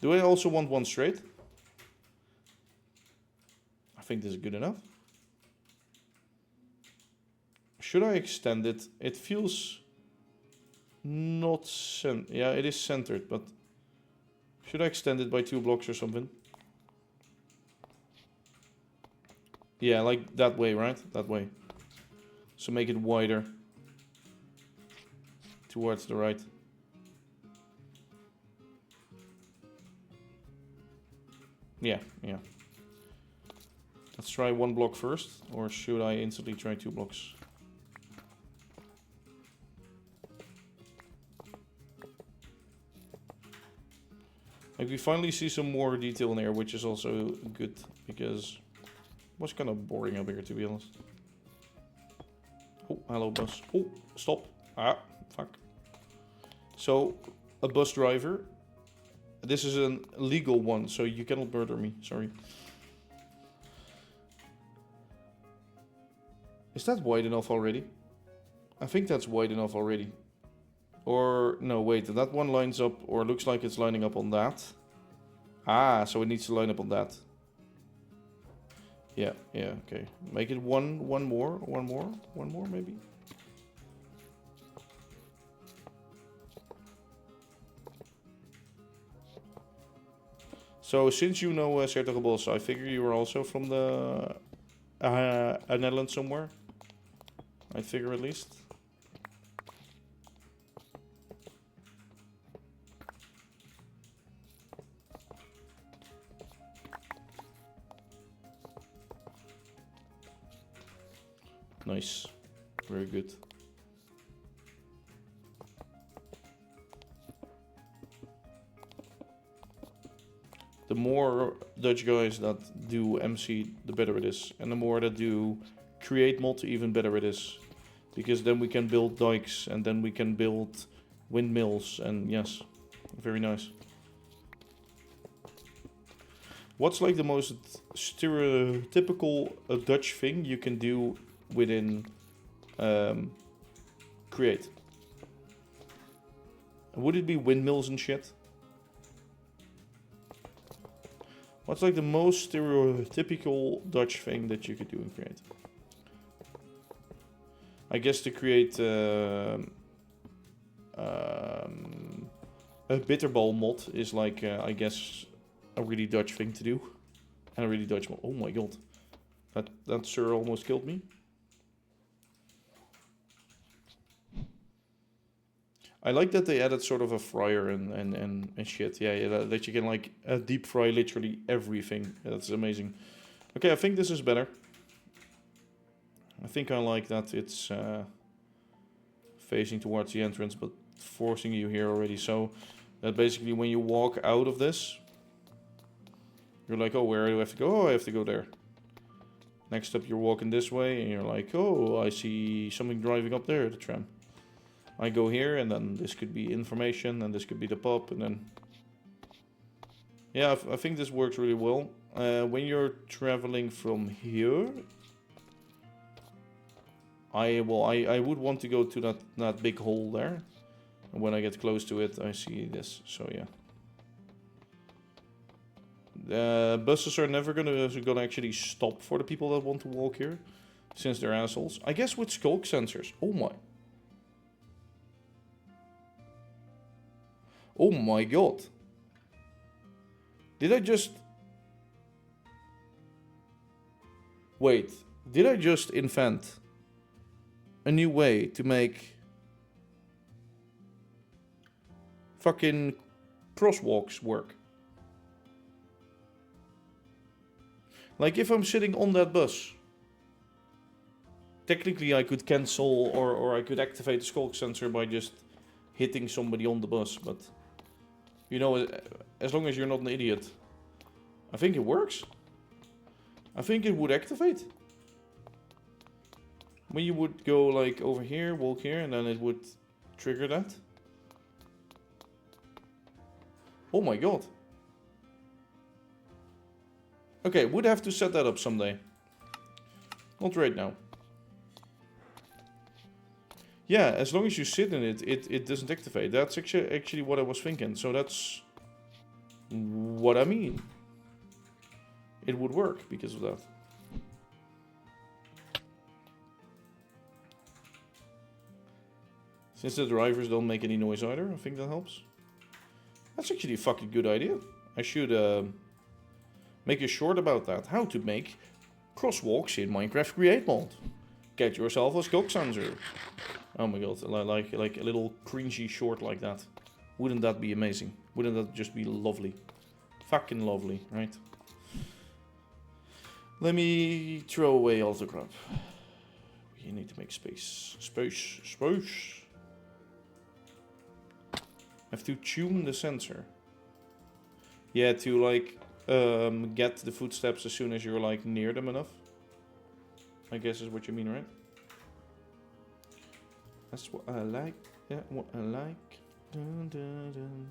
Do I also want one straight? I think this is good enough. Should I extend it? It feels not yeah, it is centered, but should I extend it by 2 blocks or something? Yeah, like that way, right? That way. So make it wider towards the right. Yeah. Let's try 1 block first, or should I instantly try 2 blocks? Like we finally see some more detail in here, which is also good, because it was kind of boring up here, to be honest. Oh, hello bus. Oh, stop. Ah, fuck. So, a bus driver. This is a legal one, so you cannot murder me, sorry. Is that wide enough already? I think that's wide enough already. Or, no, wait, that one lines up, or looks like it's lining up on that. Ah, so it needs to line up on that. Yeah, okay. Make it one more maybe. So since you know Sertogenbos, I figure you were also from the Netherlands somewhere. I figure at least. Nice. Very good. The more Dutch guys that do MC, the better it is. And the more that do create mod, even better it is. Because then we can build dikes and then we can build windmills and yes, very nice. What's like the most stereotypical Dutch thing you can do within create? Would it be windmills and shit? What's like the most stereotypical Dutch thing that you could do in create? I guess to create a bitterball mod is like, I guess, a really Dutch thing to do. And a really Dutch mod. Oh my god. That sir almost killed me. I like that they added sort of a fryer and shit. Yeah, that you can like deep fry literally everything. That's amazing. Okay, I think this is better. I think I like that it's facing towards the entrance, but forcing you here already. So that basically when you walk out of this, you're like, oh, where do I have to go? Oh, I have to go there. Next up, you're walking this way, and you're like, oh, I see something driving up there, the tram. I go here, and then this could be information, and this could be the pub, and then... Yeah, I think this works really well. When you're traveling from here... I would want to go to that big hole there. And when I get close to it, I see this, so yeah. Buses are never gonna actually stop for the people that want to walk here. Since they're assholes. I guess with skulk sensors. Oh my... Oh my god. Did I just... Wait. Did I just invent a new way to make fucking crosswalks work? Like if I'm sitting on that bus, technically I could cancel or I could activate the skulk sensor by just hitting somebody on the bus, but you know, as long as you're not an idiot, I think it works. I think it would activate. When you would go like over here, walk here, and then it would trigger that. Oh my god. Okay, would have to set that up someday. Not right now. Yeah, as long as you sit in it, it doesn't activate. That's actually what I was thinking. So that's what I mean. It would work because of that. Since the drivers don't make any noise either, I think that helps. That's actually a fucking good idea. I should make a short about that. How to make crosswalks in Minecraft Create Mod. Get yourself a skulk sensor. Oh my god, like a little cringy short like that. Wouldn't that be amazing? Wouldn't that just be lovely? Fucking lovely, right? Let me throw away all the crap. You need to make space. Space. Space. I have to tune the sensor. Yeah, to like get the footsteps as soon as you're like near them enough. I guess is what you mean, right? That's what I like. Yeah, what I like. Dun, dun, dun.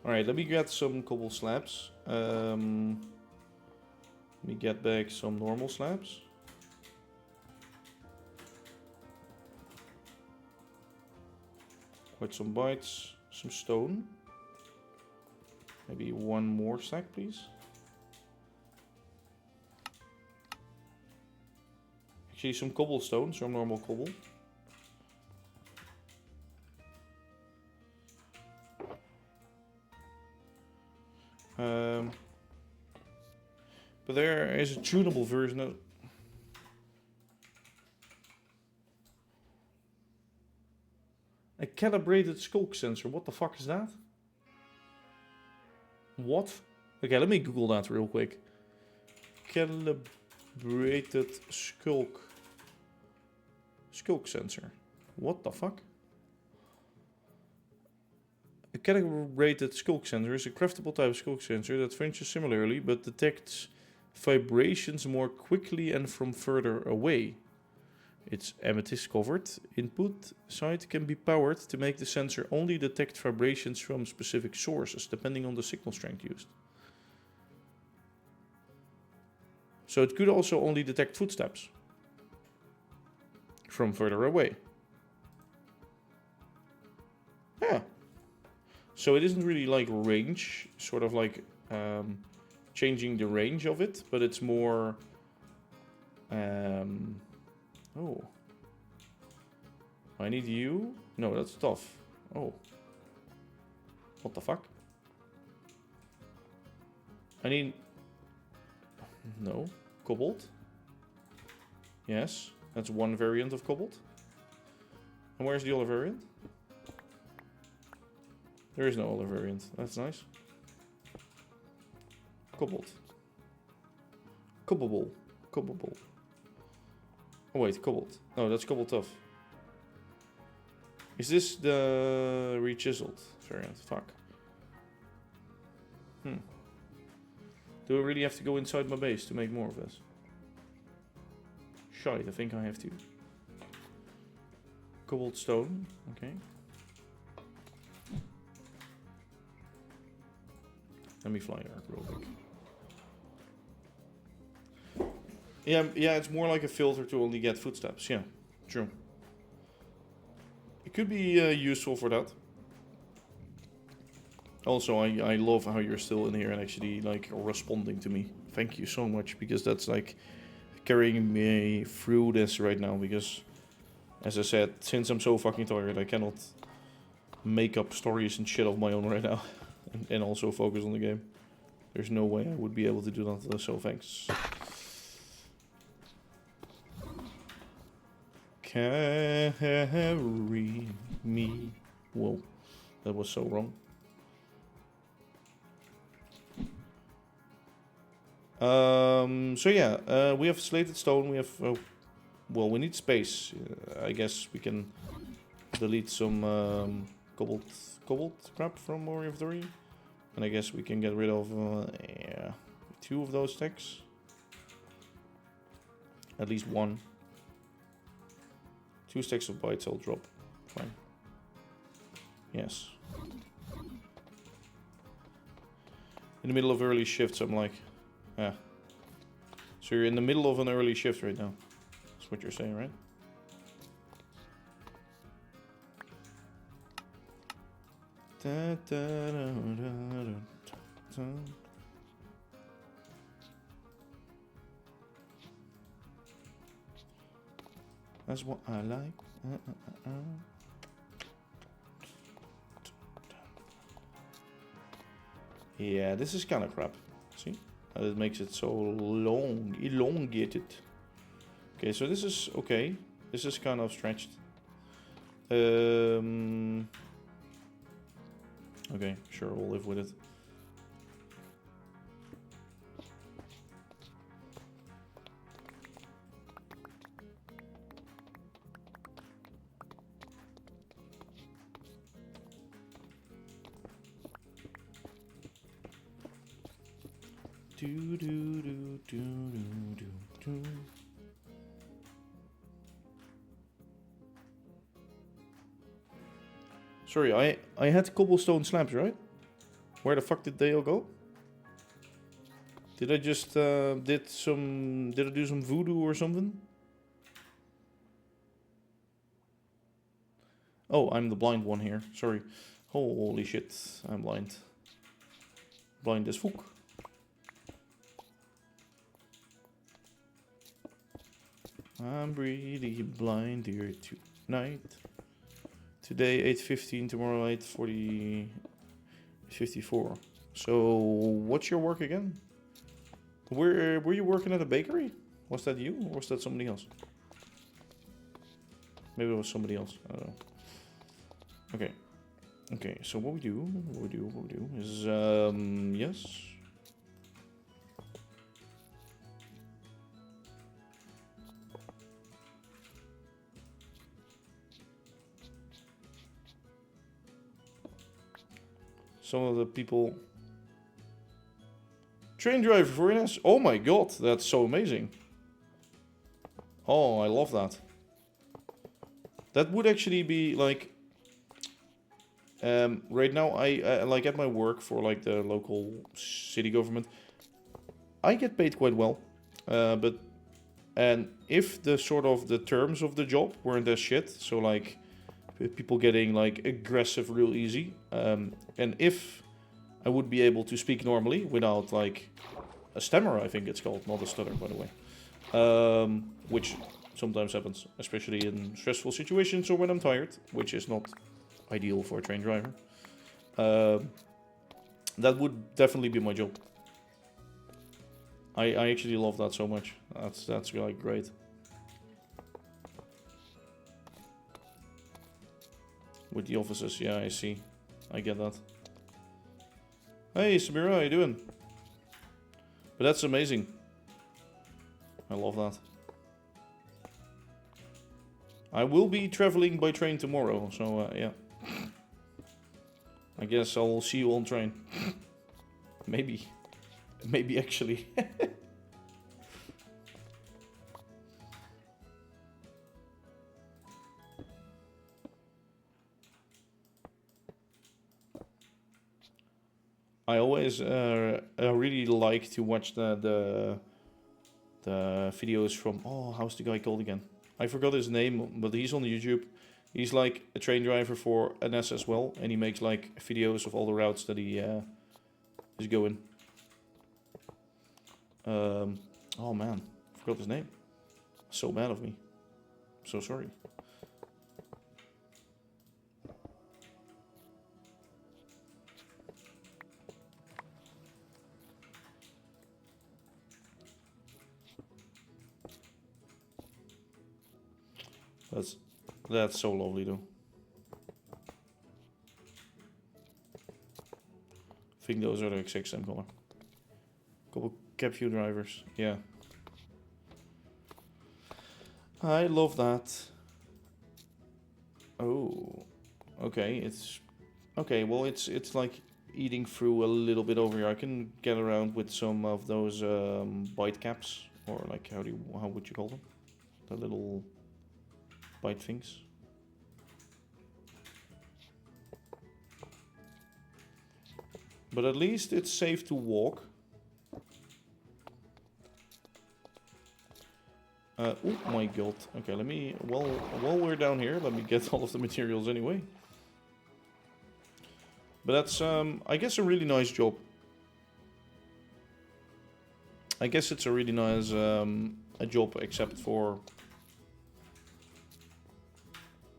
Alright, let me get some cobble slabs. Let me get back some normal slabs. Quite some bytes, some stone. Maybe one more stack, please. Actually, some cobblestone, some normal cobble. But there is a tunable version of... A calibrated skulk sensor. What the fuck is that? What? Okay, let me Google that real quick. Calibrated skulk sensor. What the fuck? A calibrated skulk sensor is a craftable type of skulk sensor that functions similarly but detects vibrations more quickly and from further away. Its amethyst covered input side can be powered to make the sensor only detect vibrations from specific sources depending on the signal strength used. So it could also only detect footsteps from further away. Yeah. So it isn't really like range, sort of like changing the range of it, but it's more... oh. I need you? No, that's tough. Oh. What the fuck? I need... No. Cobalt? Yes. That's one variant of Cobalt. And where's the other variant? There is no other variant. That's nice. Cobalt. Cobble. Cobble. Oh wait, Cobalt. No, that's Cobalt Tough. Is this the rechiseled variant? Fuck. Do I really have to go inside my base to make more of this? Shite, I think I have to. Cobalt stone, okay. Let me fly arc real quick. Yeah, it's more like a filter to only get footsteps. Yeah, true. It could be useful for that. Also, I love how you're still in here and actually like responding to me. Thank you so much, because that's like carrying me through this right now. Because, as I said, since I'm so fucking tired, I cannot make up stories and shit of my own right now. And also focus on the game. There's no way I would be able to do that, so thanks. Carry me. Whoa, that was so wrong. So yeah, we have slated stone, we have... well, we need space. I guess we can delete some cobalt crap from our inventory. And I guess we can get rid of yeah, 2 of those stacks. At least 1. 2 stacks of bytes I'll drop. Fine. Yes. In the middle of early shifts, I'm like... Yeah. So you're in the middle of an early shift right now. That's what you're saying, right? That's what I like. Yeah, this is kind of crap. See? It makes it so long, elongated. Okay, so this is okay. This is kind of stretched. Okay, sure, we'll live with it. Do do do do do do. Sorry, I had cobblestone slabs, right? Where the fuck did they all go? Did I just did I do some voodoo or something? Oh, I'm the blind one here. Sorry. Holy shit, I'm blind. Blind as fuck. I'm really blind here tonight. Today 8:15, tomorrow 8:40, 54. So, what's your work again? Were you working at a bakery? Was that you, or was that somebody else? Maybe it was somebody else. I don't know. Okay. Okay, so what we do is, yes. Some of the people... Train driver for NS. Oh my god, that's so amazing. Oh, I love that. That would actually be like... right now, I like at my work for like the local city government, I get paid quite well, and if the sort of the terms of the job weren't as shit, so like people getting like aggressive real easy, and if I would be able to speak normally without like a stammer, I think it's called, not a stutter, by the way, which sometimes happens, especially in stressful situations or when I'm tired, which is not ideal for a train driver. That would definitely be my job. I actually love that so much. That's like great. With the offices, yeah, I see. I get that. Hey, Samira, how you doing? But that's amazing. I love that. I will be traveling by train tomorrow, so yeah. I guess I'll see you on train. Maybe. Maybe actually. I always really like to watch the videos from, oh, how's the guy called again? I forgot his name, but he's on YouTube. He's like a train driver for NS as well, and he makes like videos of all the routes that he is going. Oh man, forgot his name. So bad of me. So sorry. That's so lovely though. I think those are the exact same color. Couple cab view drivers, yeah. I love that. Oh, okay. It's okay. Well, it's like eating through a little bit over here. I can get around with some of those bite caps, or like how would you call them? The little bite things. But at least it's safe to walk. Oh my god. Okay, let me, while we're down here, let me get all of the materials anyway. But that's, I guess, a really nice job. I guess it's a really nice a job, except for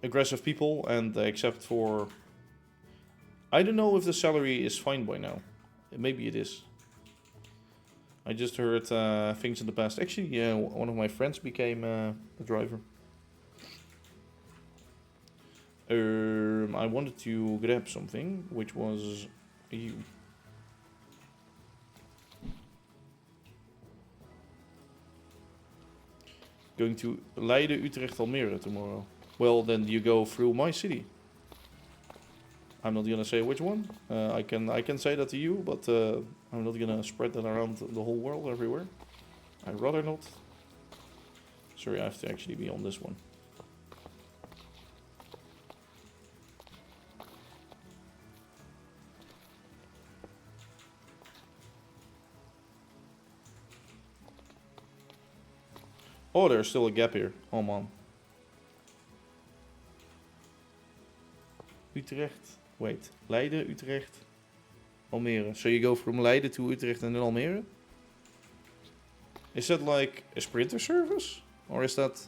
aggressive people, and except for... I don't know if the salary is fine by now. Maybe it is. I just heard things in the past. Actually, yeah, one of my friends became a driver. I wanted to grab something, which was you. Going to Leiden, Utrecht, Almere tomorrow. Well, then you go through my city. I'm not gonna say which one. I can say that to you, but I'm not gonna spread that around the whole world everywhere. I'd rather not. Sorry, I have to actually be on this one. Oh, there's still a gap here. Hold on. Utrecht. Wait. Leiden, Utrecht, Almere. So you go from Leiden to Utrecht and then Almere? Is that like a sprinter service? Or is that...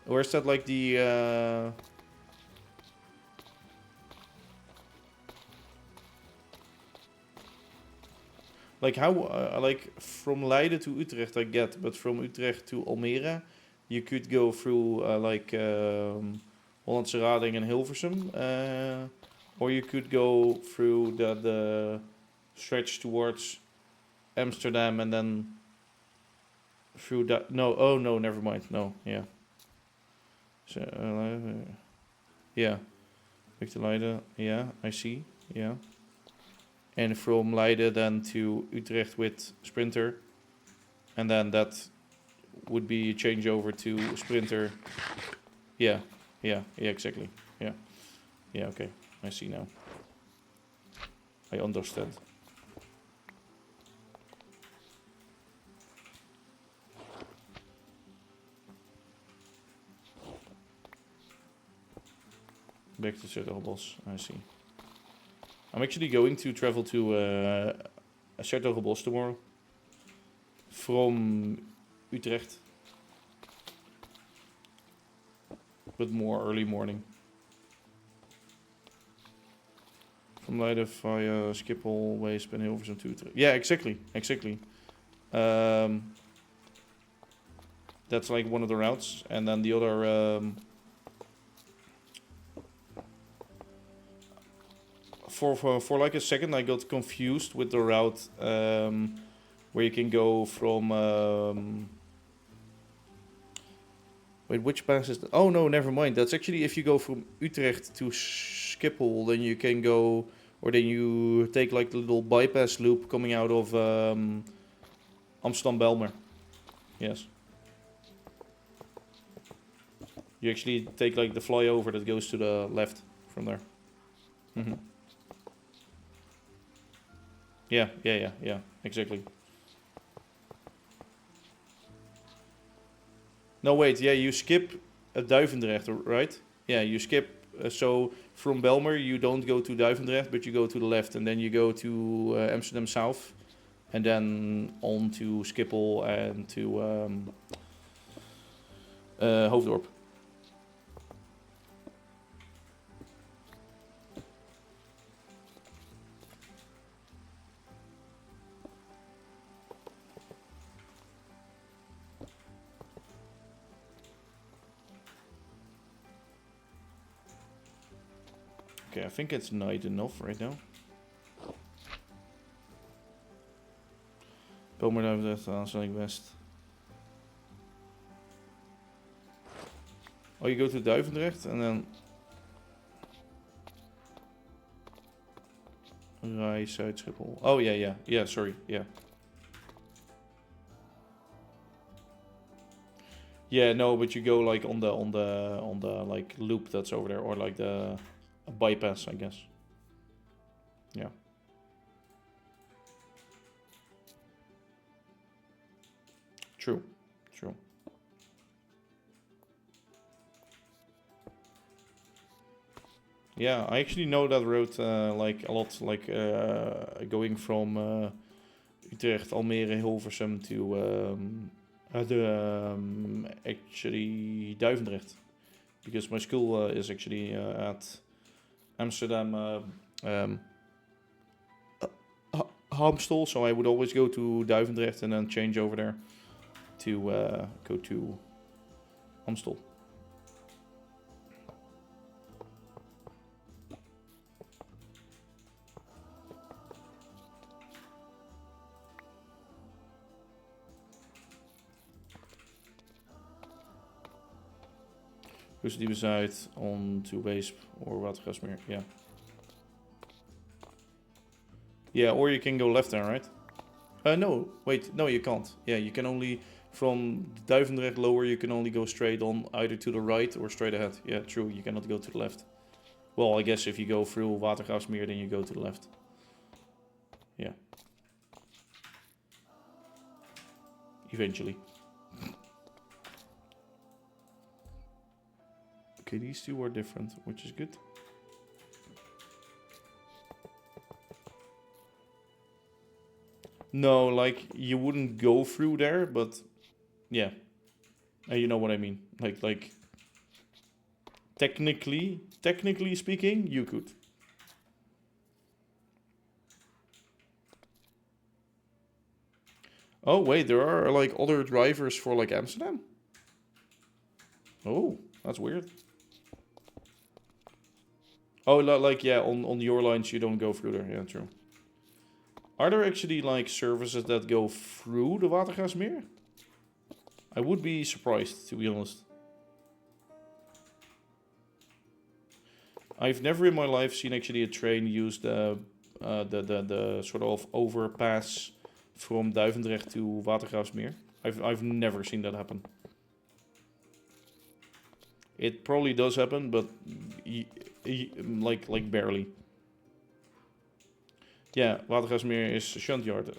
Or is that like the... Like how, like from Leiden to Utrecht I get, but from Utrecht to Almere, you could go through like Hollandse Rading and Hilversum, or you could go through the stretch towards Amsterdam and then through that. No, oh no, never mind. No, yeah. So yeah, Victor Leiden. Yeah, I see. Yeah. And from Leiden then to Utrecht with Sprinter, and then that would be a changeover to Sprinter. Yeah, yeah, yeah, exactly. Yeah, yeah, okay, I see now. I understand. Back to Sertogenbos, I see. I'm actually going to travel to Sertogenbos tomorrow from Utrecht, but more early morning. From Leiden via Schiphol, Weesp and Hilversum to Utrecht. Yeah, exactly, exactly. That's like one of the routes, and then the other. For like a second, I got confused with the route where you can go from. Wait, which pass is that? Oh no, never mind. That's actually if you go from Utrecht to Schiphol, then you can go, or then you take like the little bypass loop coming out of Amsterdam-Belmer. Yes. You actually take like the flyover that goes to the left from there. Mm-hmm. Yeah, exactly. No, wait, yeah, you skip Duivendrecht, right? Yeah, you skip, so from Belmer you don't go to Duivendrecht, but you go to the left, and then you go to Amsterdam South, and then on to Schiphol and to Hoofddorp. Okay, I think it's night enough right now. Belmer Duivendrecht, Aansluiting West. Oh, you go to Duivendrecht and then Rij Zuid Schiphol. Oh yeah, sorry, yeah. Yeah, no, but you go like on the like loop that's over there, or like the bypass, I guess. Yeah. True. Yeah, I actually know that road like a lot, like going from Utrecht, Almere, Hilversum to actually Duivendrecht, because my school is actually at Amsterdam Hamstel, so I would always go to Duivendrecht and then change over there to go to Amstel. Rusdiepe Zuid on to Weesp or Watergraafsmeer, yeah. Yeah, or you can go left there, right? No, wait, no, you can't. Yeah, you can only, from Duivendrecht lower, you can only go straight on either to the right or straight ahead. Yeah, true, you cannot go to the left. Well, I guess if you go through Watergraafsmeer, then you go to the left. Yeah. Eventually. Okay, these two are different, which is good. No, like, you wouldn't go through there, but yeah. You know what I mean. Like technically speaking, you could. Oh wait, there are like other drivers for like Amsterdam. Oh, that's weird. Oh, like yeah, on your lines you don't go through there. Yeah, true. Are there actually like services that go through the Watergraafsmeer? I would be surprised, to be honest. I've never in my life seen actually a train use the sort of overpass from Duivendrecht to Watergraafsmeer. I've never seen that happen. It probably does happen, but like barely. Yeah, Watergraafsmeer is a shunt yard,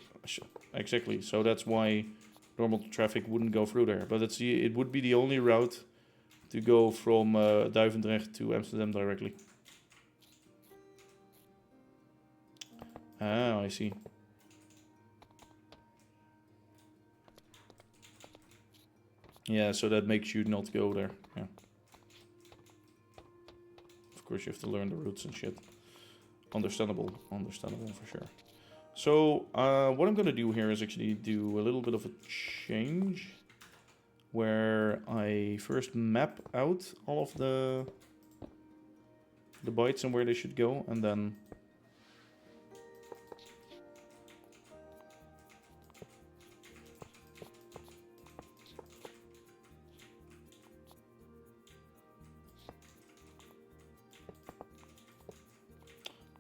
exactly. So that's why normal traffic wouldn't go through there. But it would be the only route to go from Duivendrecht to Amsterdam directly. Ah, I see. Yeah, so that makes you not go there. Yeah. Of course, you have to learn the routes and shit. Understandable for sure. So, what I'm gonna do here is actually do a little bit of a change, where I first map out all of the bytes and where they should go, and then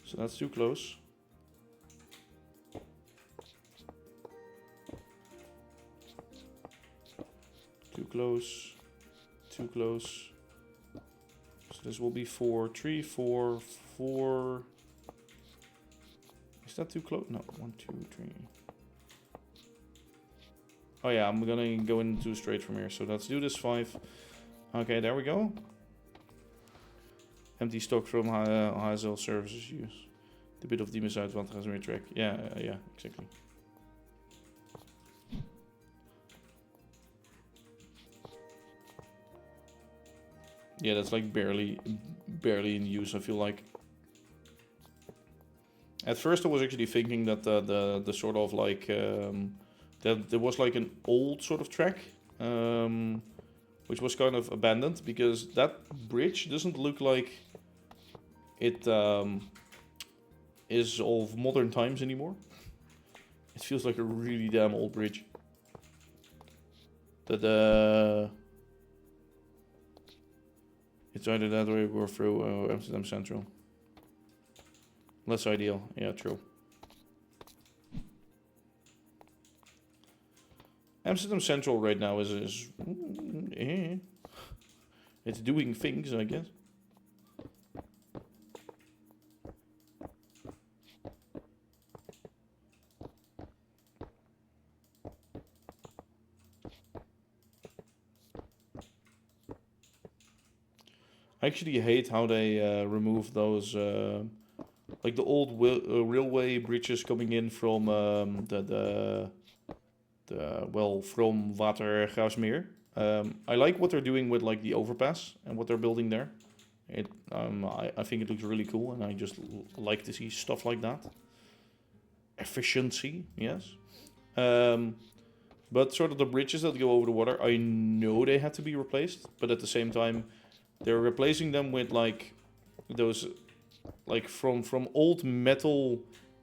so that's too close. Too close. Too close. So this will be 4, 3, 4, 4. Is that too close? No, 1, 2, 3. Oh yeah, I'm gonna go into straight from here. So let's do this 5. Okay, there we go. Empty stock from HSL services use. The bit of demons uit Watergraafsmeer track. Yeah, yeah, exactly. Yeah, that's like barely in use, I feel like. At first I was actually thinking that the sort of like that there was like an old sort of track, which was kind of abandoned, because that bridge doesn't look like it is of modern times anymore. It feels like a really damn old bridge. That it's either that way or through Amsterdam Central. Less ideal, yeah, true. Amsterdam Central right now is it's doing things, I guess. I actually hate how they remove those, like the old railway bridges coming in from from Watergraafsmeer. I like what they're doing with like the overpass and what they're building there. I think it looks really cool, and I just like to see stuff like that. Efficiency, yes. But sort of the bridges that go over the water, I know they had to be replaced, but at the same time, they're replacing them with like those, like from old metal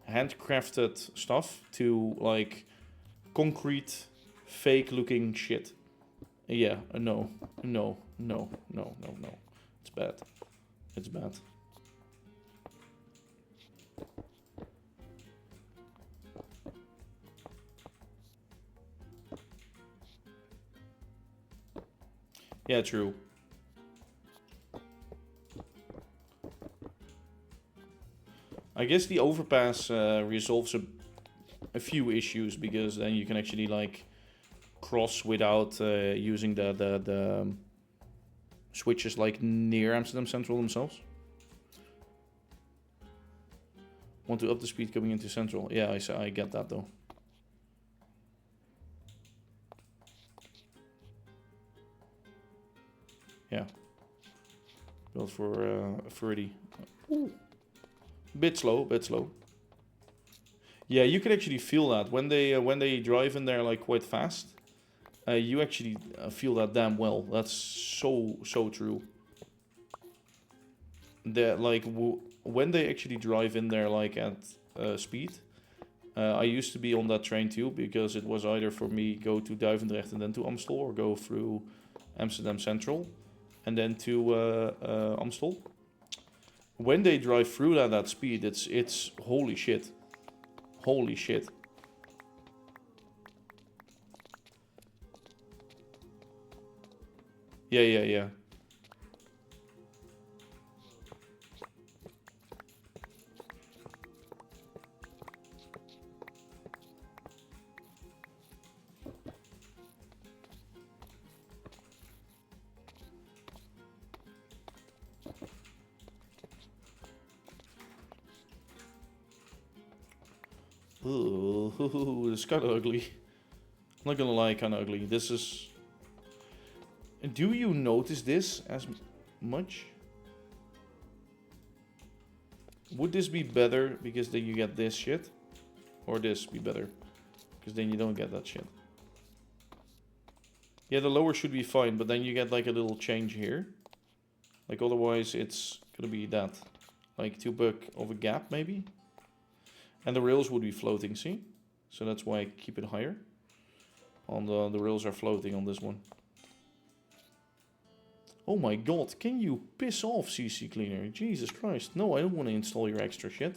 handcrafted stuff to like concrete fake looking shit. Yeah, no. It's bad. It's bad. Yeah, true. I guess the overpass resolves a few issues, because then you can actually like cross without using the switches like near Amsterdam Central themselves. Want to up the speed coming into Central. Yeah, I get that though. Yeah. Built for 30. Ooh. Bit slow. Yeah, you can actually feel that when they drive in there like quite fast. You actually feel that damn well. That's so true. That like when they actually drive in there like at speed. I used to be on that train too because it was either for me go to Duivendrecht and then to Amstel, or go through Amsterdam Central and then to Amstel. When they drive through that at speed, it's holy shit. Holy shit. Yeah. Ooh, it's kind of ugly. I'm not gonna lie, kind of ugly. This is... Do you notice this as much? Would this be better because then you get this shit? Or this be better? Because then you don't get that shit. Yeah, the lower should be fine, but then you get like a little change here. Like otherwise it's gonna be that. Like 2 buck of a gap maybe. And the rails would be floating, see? So that's why I keep it higher. On the rails are floating on this one. Oh my god, can you piss off, CC Cleaner? Jesus Christ. No, I don't want to install your extra shit.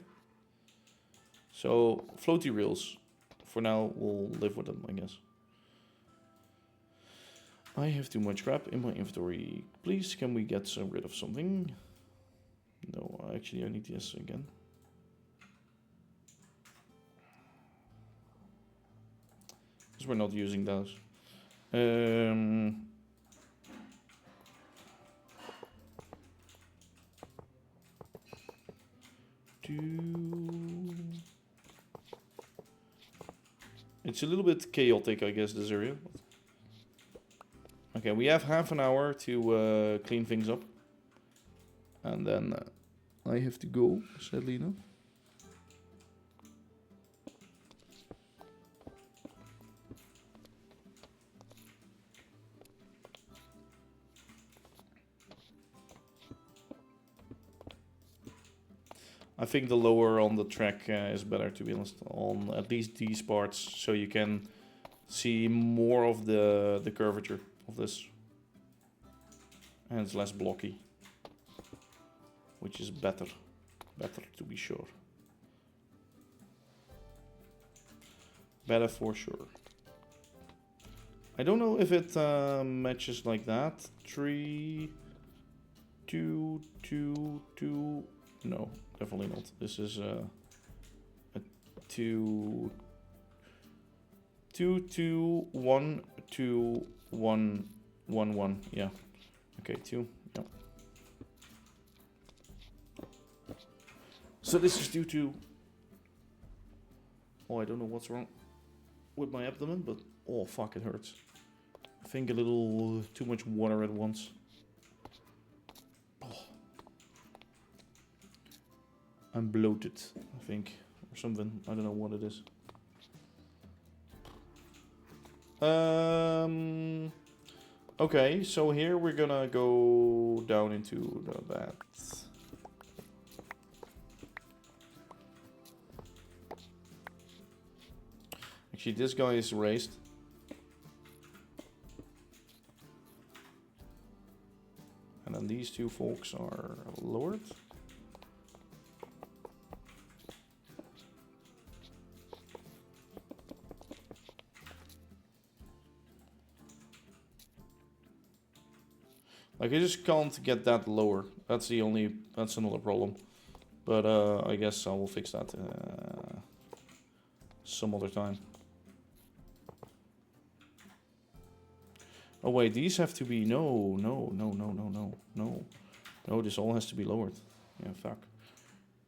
So, floaty rails. For now, we'll live with them, I guess. I have too much crap in my inventory. Please, can we get rid of something? No, actually I need this again. Because we're not using those. It's a little bit chaotic, I guess, this area. Okay, we have half an hour to clean things up. And then I have to go, sadly enough. I think the lower on the track is better, to be honest, on at least these parts, so you can see more of the curvature of this. And it's less blocky, which is better to be sure. Better for sure. I don't know if it matches like that. 3, 2, 2, 2. No, definitely not. This is a 2, 2, 2, 1, 2, 1, 1, 1. Yeah. Okay, 2. Yeah. So this is due to... Oh, I don't know what's wrong with my abdomen, but oh fuck, it hurts. I think a little too much water at once. Oh. I'm bloated, I think, or something. I don't know what it is. Okay, so here we're gonna go down into that. Actually, this guy is raised. And then these 2 folks are lowered. Like, I just can't get that lower. That's another problem. But I guess I will fix that some other time. Oh wait, these have to be, no, this all has to be lowered. Yeah, fuck.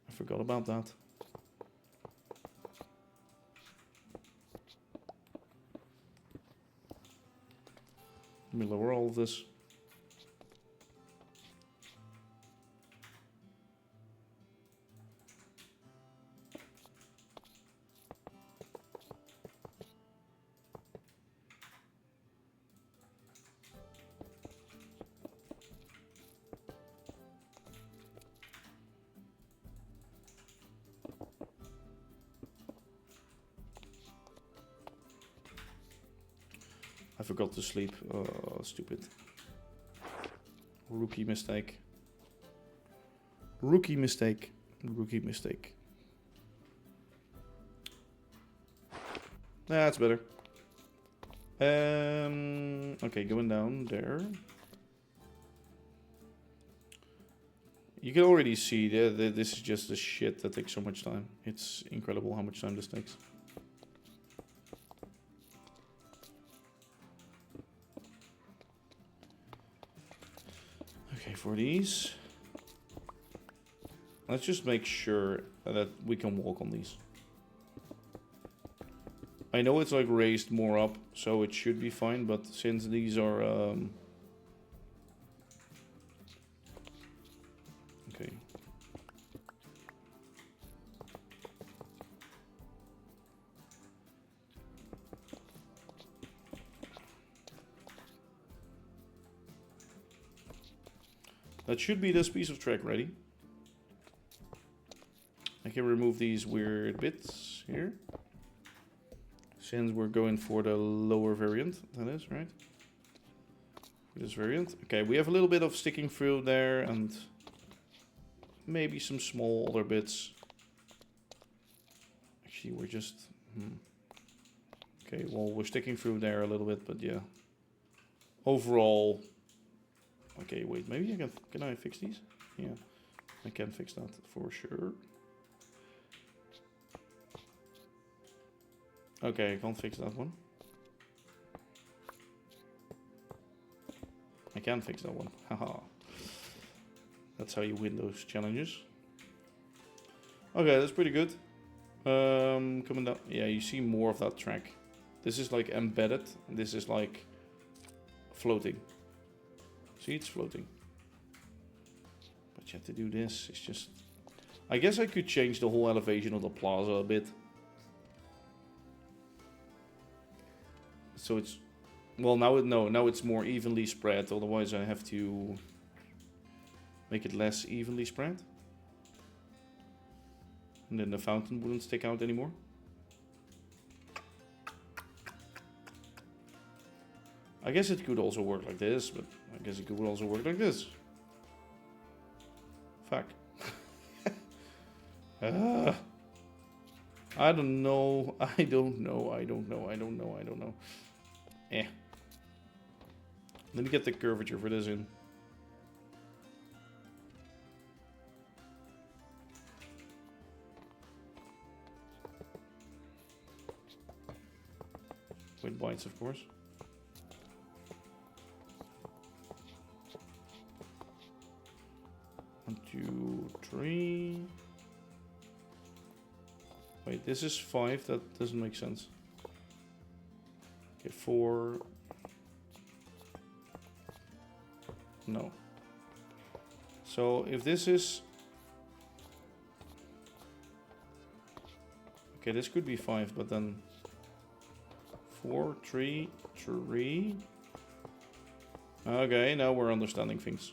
I forgot about that. Let me lower all of this. I forgot to sleep. Stupid. Rookie mistake. Rookie mistake. Rookie mistake. That's better. Okay, going down there. You can already see that this is just the shit that takes so much time. It's incredible how much time this takes. Okay, for these, let's just make sure that we can walk on these. I know it's like raised more up, so it should be fine, but since these are... okay. That should be this piece of track ready. I can remove these weird bits here. Since we're going for the lower variant, that is, right? This variant. Okay, we have a little bit of sticking through there and maybe some small other bits. Actually, we're just... Okay, well, we're sticking through there a little bit, but yeah. Overall... Okay, wait, maybe I can I fix these? Yeah, I can fix that for sure. Okay, I can't fix that one. I can fix that one. Haha. That's how you win those challenges. Okay, that's pretty good. Coming down. Yeah, you see more of that track. This is like embedded. And this is like floating. See, it's floating. But you have to do this. It's just... I guess I could change the whole elevation of the plaza a bit. So it's... Well, now it's more evenly spread. Otherwise I have to make it less evenly spread. And then the fountain wouldn't stick out anymore. I guess it could also work like this, but I guess it could also work like this. Fuck. I don't know. I don't know. Eh. Let me get the curvature for this in. With whites, of course. One, two, three. Wait, this is 5. That doesn't make sense. Okay, 4. No. So if this is... Okay, this could be 5, but then... 4, 3, 3... Okay, now we're understanding things.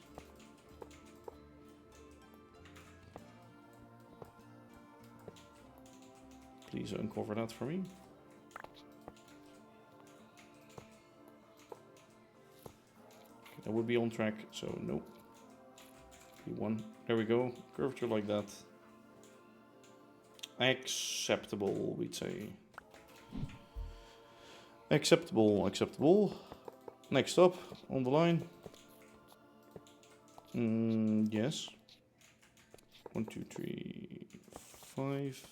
Please uncover that for me. Okay, that would be on track, so nope. P1. There we go. Curvature like that. Acceptable, we'd say. Acceptable, acceptable. Next up on the line. Yes. 1, 2, 3, 5.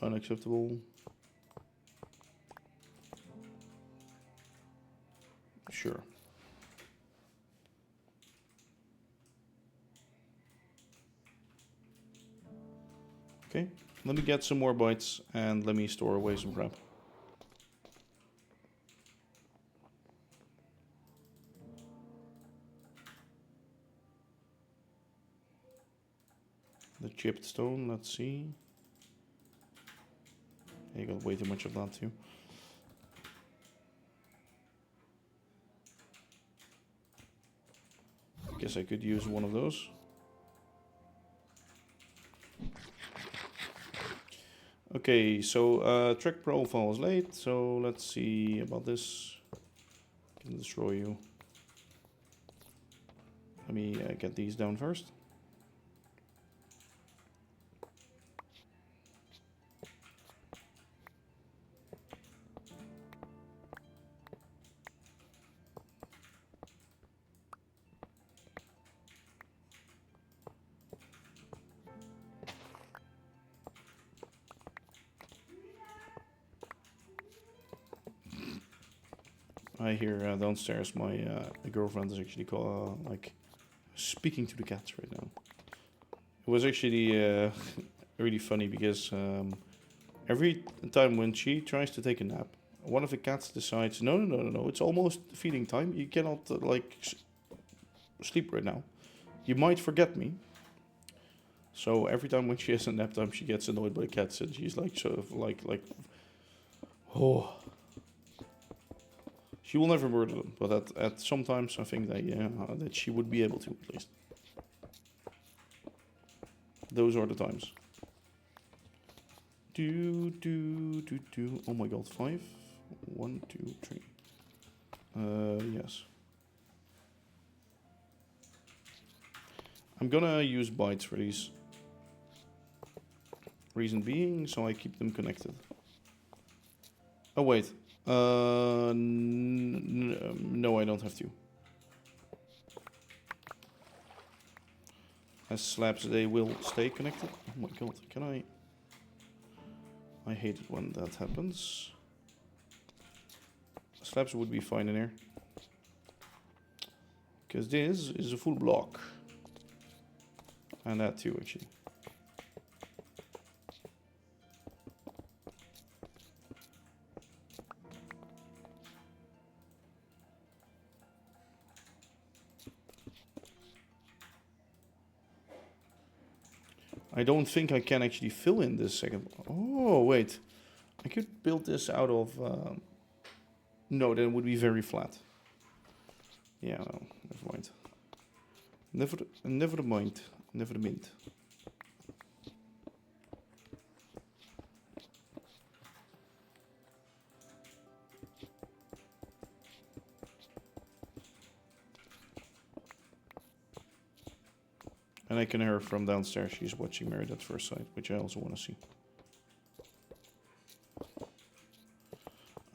Unacceptable. Sure. Okay, let me get some more bytes and let me store away some crap. The chipped stone, let's see. You got way too much of that too. Guess I could use one of those. Okay, so track profile is late, so let's see about this. Can destroy you. Let me get these down first. I hear downstairs my girlfriend is actually like speaking to the cats right now. It was actually really funny because every time when she tries to take a nap, one of the cats decides, no, it's almost feeding time. You cannot sleep right now. You might forget me. So every time when she has a nap time, she gets annoyed by cats, and she's like, sort of like, oh. She will never murder them, but at sometimes I think that that she would be able to at least. Those are the times. Oh my god, 5. 1, 2, 3. Yes. I'm gonna use bytes for these. Reason being, so I keep them connected. Oh wait. No, I don't have to. As slabs, they will stay connected. Oh my god, can I? I hate it when that happens. Slabs would be fine in here. Because this is a full block. And that too, actually. I don't think I can actually fill in this second. Oh, wait. I could build this out of... no, then it would be very flat. Yeah, no, never mind. Never mind. Never mind. And I can hear her from downstairs. She's watching Married at First Sight, which I also want to see.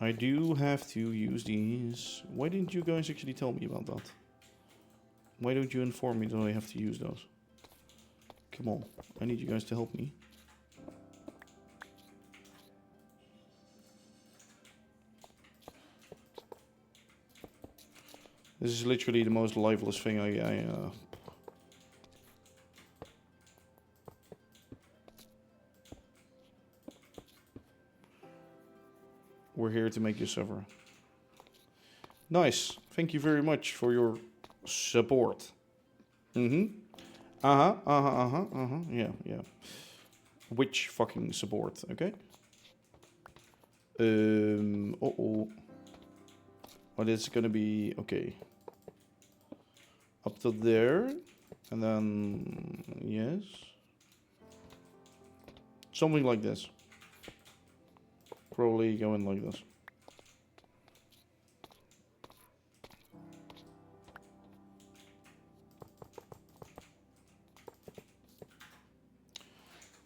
I do have to use these. Why didn't you guys actually tell me about that? Why don't you inform me that I have to use those? Come on, I need you guys to help me. This is literally the most lifeless thing We're here to make you suffer. Nice. Thank you very much for your support. Yeah. Which fucking support, okay? What is gonna be okay. Up to there. And then yes. Something like this. Probably going like this.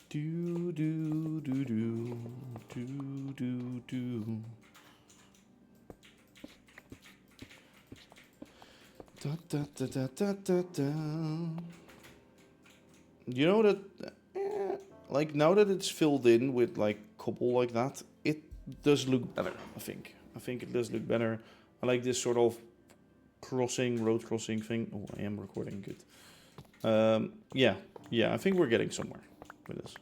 Do do do do do do do. Da da da da da da da. You know that, like now that it's filled in with like cobble like that, it does look better. I think it does look better. I like this sort of road crossing thing. Oh, I am recording good. Yeah. I think we're getting somewhere with this.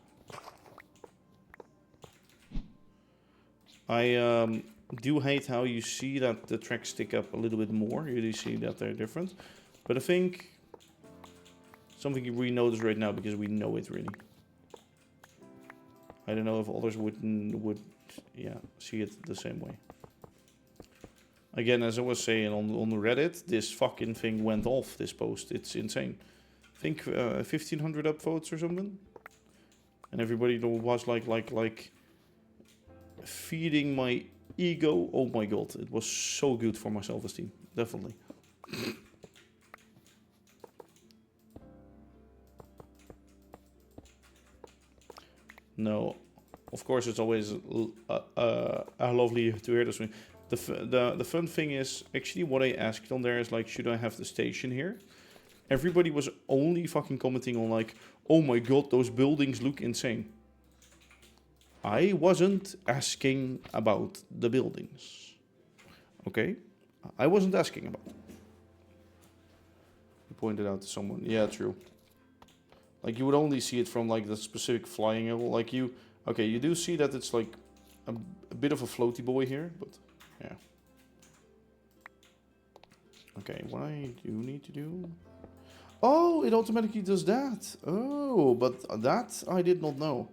I do hate how you see that the tracks stick up a little bit more. You do see that they're different, but I think something you really notice right now because we know it really. I don't know if others would see it the same way. Again, as I was saying on Reddit, this fucking thing went off, this post. It's insane. I think 1,500 upvotes or something. And everybody was like feeding my ego. Oh my god, it was so good for my self-esteem. Definitely. No, of course it's always lovely to hear this. The fun thing is, actually what I asked on there is like, should I have the station here? Everybody was only fucking commenting on like, oh my god, those buildings look insane. I wasn't asking about the buildings. Okay? I wasn't asking about them. You pointed out to someone. Yeah, true. Like, you would only see it from like the specific flying level. Like you do see that it's like a bit of a floaty boy here, but yeah. Okay, what I do need to do... Oh, it automatically does that. Oh, but that I did not know.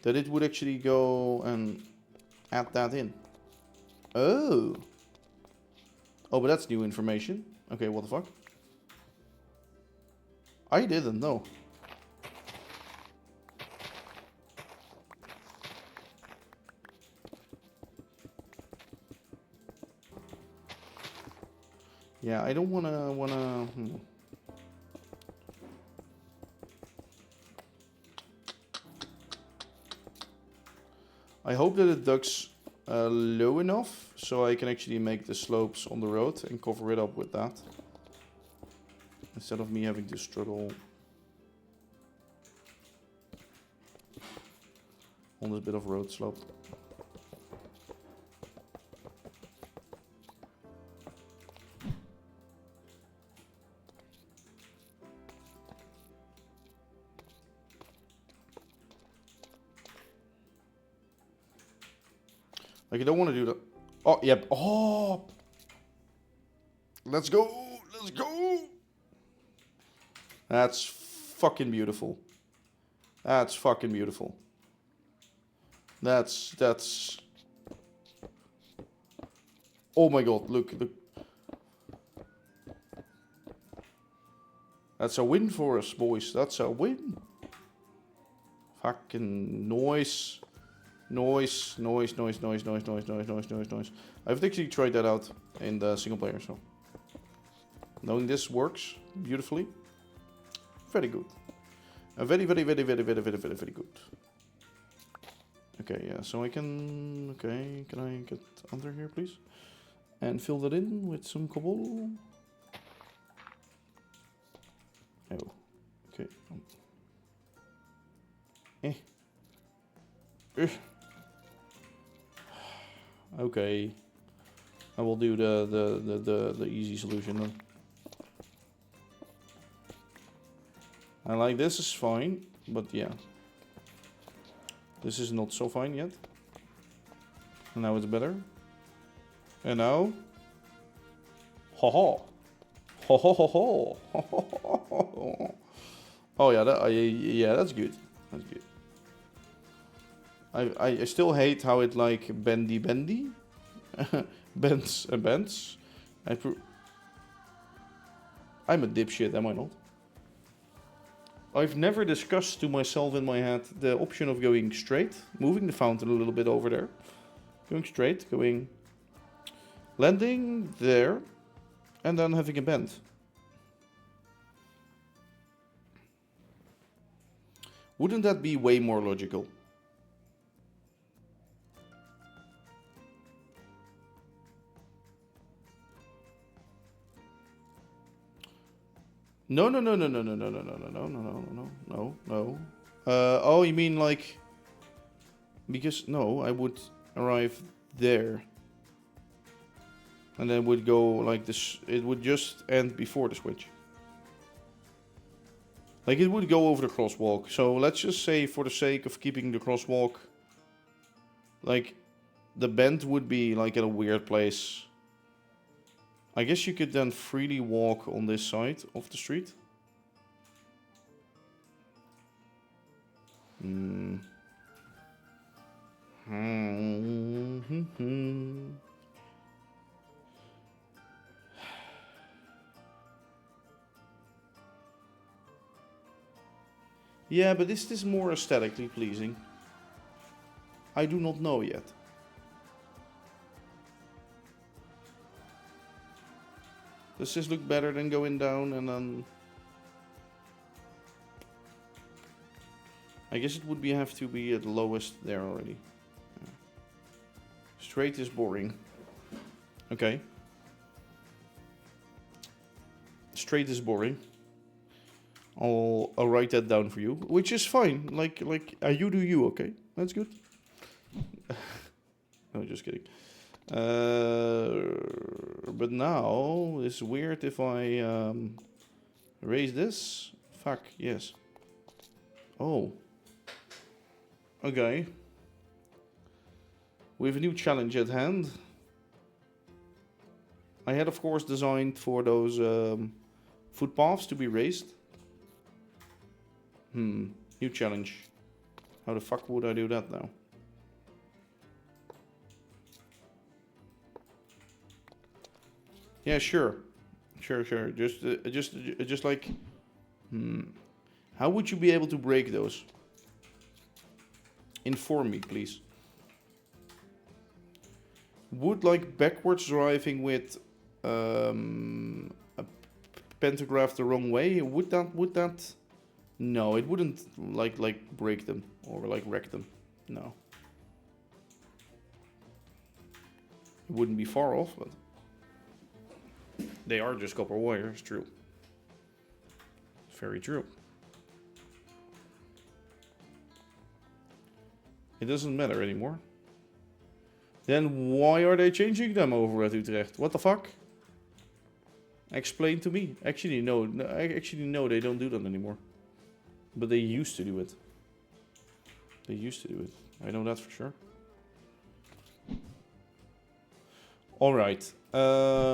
That it would actually go and add that in. Oh. Oh, but that's new information. Okay, what the fuck? I didn't know. Yeah, I don't wanna. I hope that it ducks low enough so I can actually make the slopes on the road and cover it up with that. Instead of me having to struggle on this bit of road slope. Like, I don't want to do that. Oh, yep. Oh! Let's go! Let's go! That's fucking beautiful. That's fucking beautiful. That's... Oh my god, look. That's a win for us, boys. That's a win. Fucking noise. Noise. I've actually tried that out in the single player, so knowing this works beautifully. Very good. Very good. Okay, yeah, so I can... Okay, can I get under here, please? And fill that in with some cobble. Oh, okay. Okay, I will do the easy solution then. I like this is fine, but yeah, this is not so fine yet. And now it's better. And now, ho ho, ho ho ho ho, ho ho ho. Oh yeah, yeah, that's good. That's good. I still hate how it like bendy bends and bends. I'm a dipshit, am I not? I've never discussed to myself in my head the option of going straight, moving the fountain a little bit over there, going straight, landing there, and then having a bend. Wouldn't that be way more logical? No. Oh, you mean like... Because, no, I would arrive there. And then would go like this. It would just end before the switch. Like, it would go over the crosswalk. So let's just say, for the sake of keeping the crosswalk, like, the bend would be like at a weird place. I guess you could then freely walk on this side of the street. Hmm. Yeah, but is this more aesthetically pleasing? I do not know yet. Does this look better than going down and then... I guess it would have to be at the lowest there already. Yeah. Straight is boring. Okay. Straight is boring. I'll write that down for you, which is fine. Like you do you, okay? That's good. No, just kidding. But now it's weird if I raise this. Fuck yes. Oh. Okay. We have a new challenge at hand. I had, of course, designed for those footpaths to be raised. New challenge. How the fuck would I do that now? Yeah, sure. Sure. Just like... How would you be able to break those? Inform me, please. Would like backwards driving with a pantograph the wrong way, would that... No, it wouldn't like break them or like wreck them. No. It wouldn't be far off, but they are just copper wires, true. Very true. It doesn't matter anymore. Then why are they changing them over at Utrecht? What the fuck? Explain to me. Actually, no. No, they don't do that anymore. But they used to do it. They used to do it. I know that for sure. Alright. Yeah,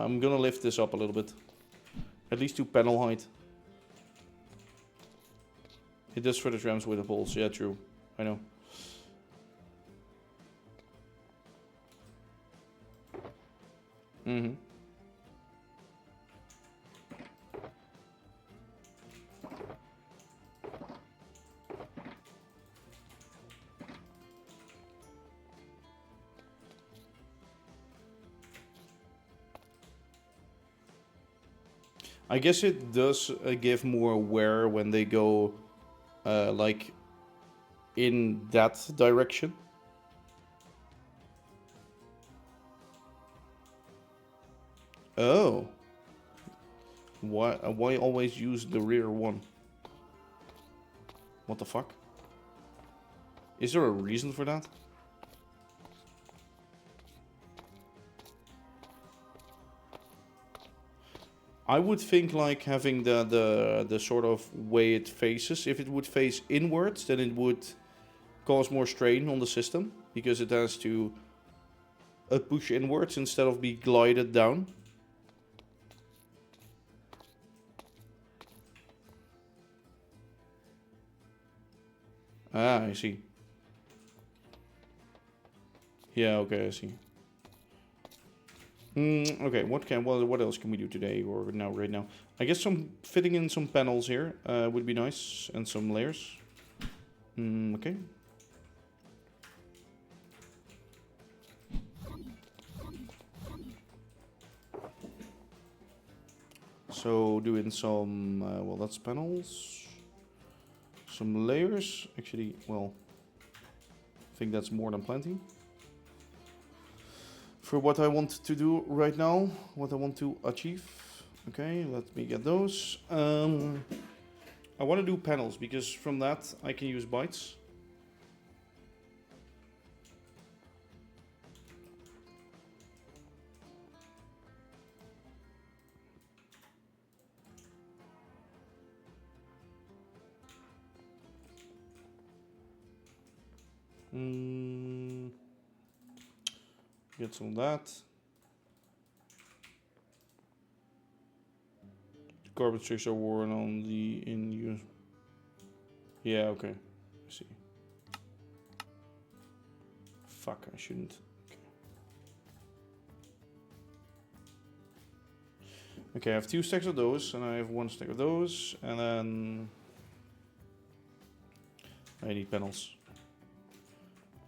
I'm gonna lift this up a little bit. At least to panel height. It does for the trams with the poles. Yeah, true. I know. Mm-hmm. I guess it does give more wear when they go like in that direction. Oh. Why always use the rear one? What the fuck? Is there a reason for that? I would think like having the sort of way it faces, if it would face inwards, then it would cause more strain on the system because it has to push inwards instead of be glided down. Ah, I see. Yeah, okay, I see. Okay, what else can we do today or now right now? I guess fitting in some panels here would be nice and some layers. Okay. So doing some well, that's panels. Some layers. Actually, well, I think that's more than plenty. For what I want to do right now, what I want to achieve. Okay, let me get those. I want to do panels because from that I can use bytes. Get some of that. The carbon strips are worn on the in use. Yeah, okay. I see. Fuck, I shouldn't. Okay, I have 2 stacks of those, and I have 1 stack of those, and then I need panels.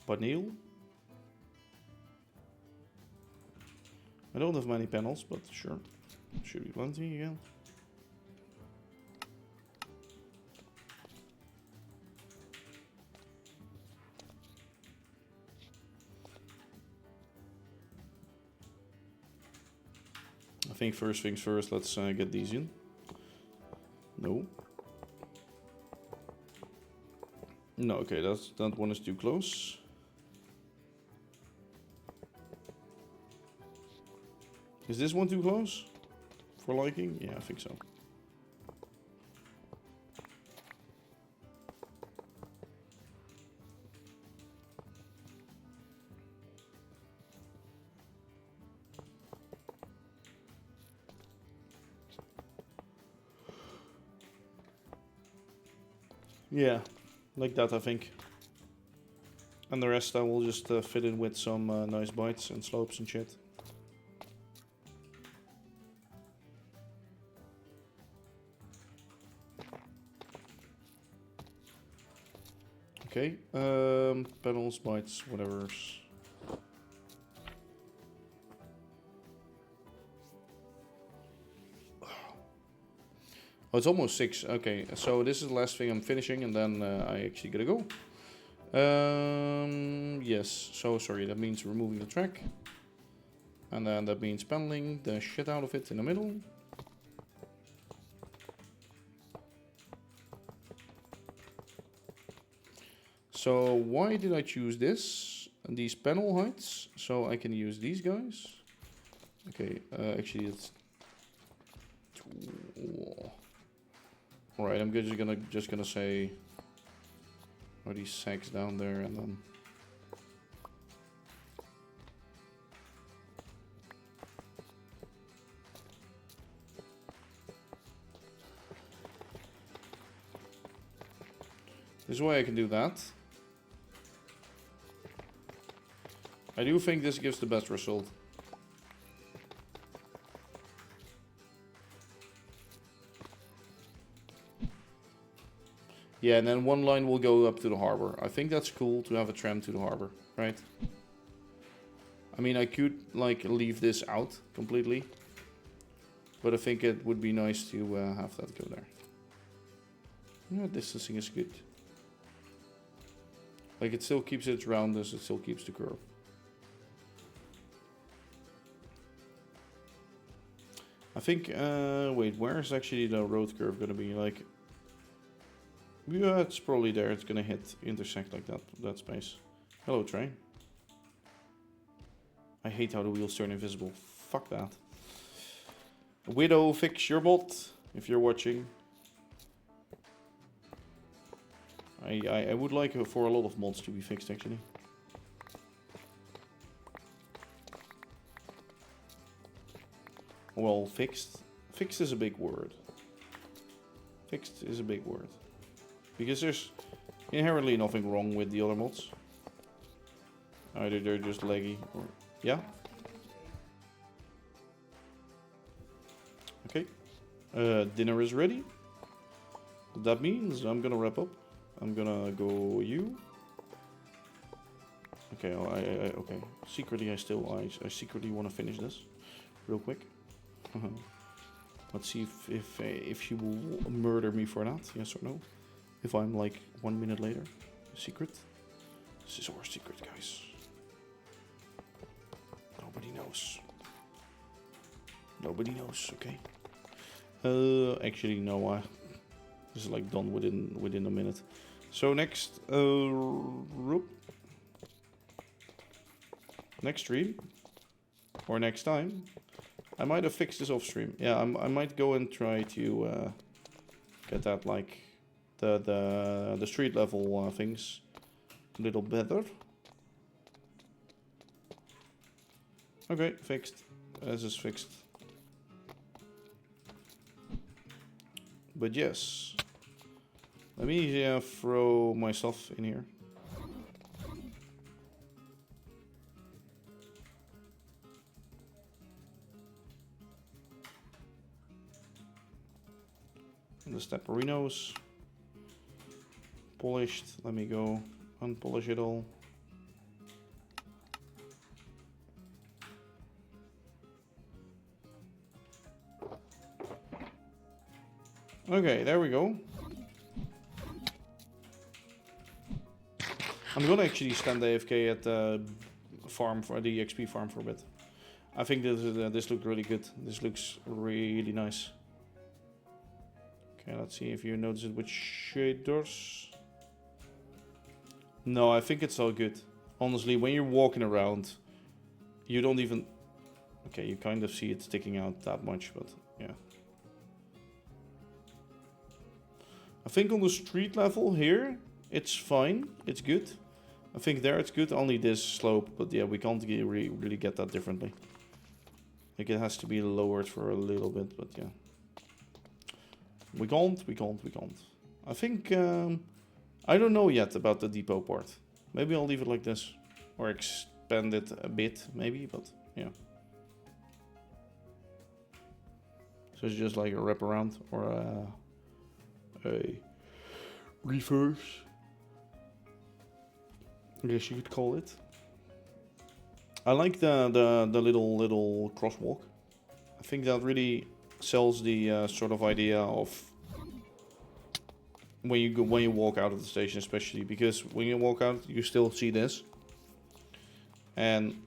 Panel? I don't have many panels, but sure. Should be plenty again. I think first things first, let's get these in. No. No, okay, that one is too close. Is this one too close for liking? Yeah, I think so. Yeah, like that I think. And the rest I will just fit in with some nice bites and slopes and shit. Okay, panels, bites, whatever. Oh, it's almost 6. Okay, so this is the last thing I'm finishing, and then I actually gotta go. Yes, so sorry, that means removing the track. And then that means paneling the shit out of it in the middle. So why did I choose this? These panel heights, so I can use these guys. Okay, actually it's... Alright, I'm just gonna say... Are these sacks down there and then... This is why I can do that. I do think this gives the best result. Yeah, and then one line will go up to the harbor. I think that's cool to have a tram to the harbor, right? I mean, I could like leave this out completely, but I think it would be nice to have that go there. Yeah, distancing is good. Like it still keeps its roundness, it still keeps the curve. I think, wait, where is actually the road curve gonna be? Like, yeah, it's probably there. It's gonna intersect like that space. Hello, train. I hate how the wheels turn invisible. Fuck that. Widow, fix your bot if you're watching. I would like for a lot of mods to be fixed actually. Well, fixed. Fixed is a big word. Fixed is a big word. Because there's inherently nothing wrong with the other mods. Either they're just laggy or... Yeah? Okay. Dinner is ready. That means I'm gonna wrap up. I'm gonna go you. Okay, okay. Secretly I secretly want to finish this real quick. Let's see if she will murder me for that, yes or no. If I'm like 1 minute later. Secret. This is our secret, guys. Nobody knows. Nobody knows, okay. Actually no, this is like done within a minute. So next next stream or next time I might have fixed this off stream. Yeah, I might go and try to get that like the street level things a little better. Okay, fixed. This is fixed. But yes, Let me throw my stuff in here. And the steperinos. Polished. Let me go unpolish it all. Okay, there we go. I'm gonna actually stand AFK at the farm for the XP farm for a bit. I think this looks really good. This looks really nice. Okay, let's see if you notice it with shaders. No, I think it's all good. Honestly, when you're walking around, you don't even... Okay, you kind of see it sticking out that much, but yeah. I think on the street level here, it's fine. It's good. I think there it's good, only this slope, but yeah, we can't really get that differently. Like it has to be lowered for a little bit, but yeah. We can't. I think, I don't know yet about the depot part. Maybe I'll leave it like this, or expand it a bit, maybe, but yeah. So it's just like a wraparound, or a reverse, I guess you could call it. I like the little crosswalk. I think that really sells the sort of idea of when you walk out of the station, especially because when you walk out, you still see this. And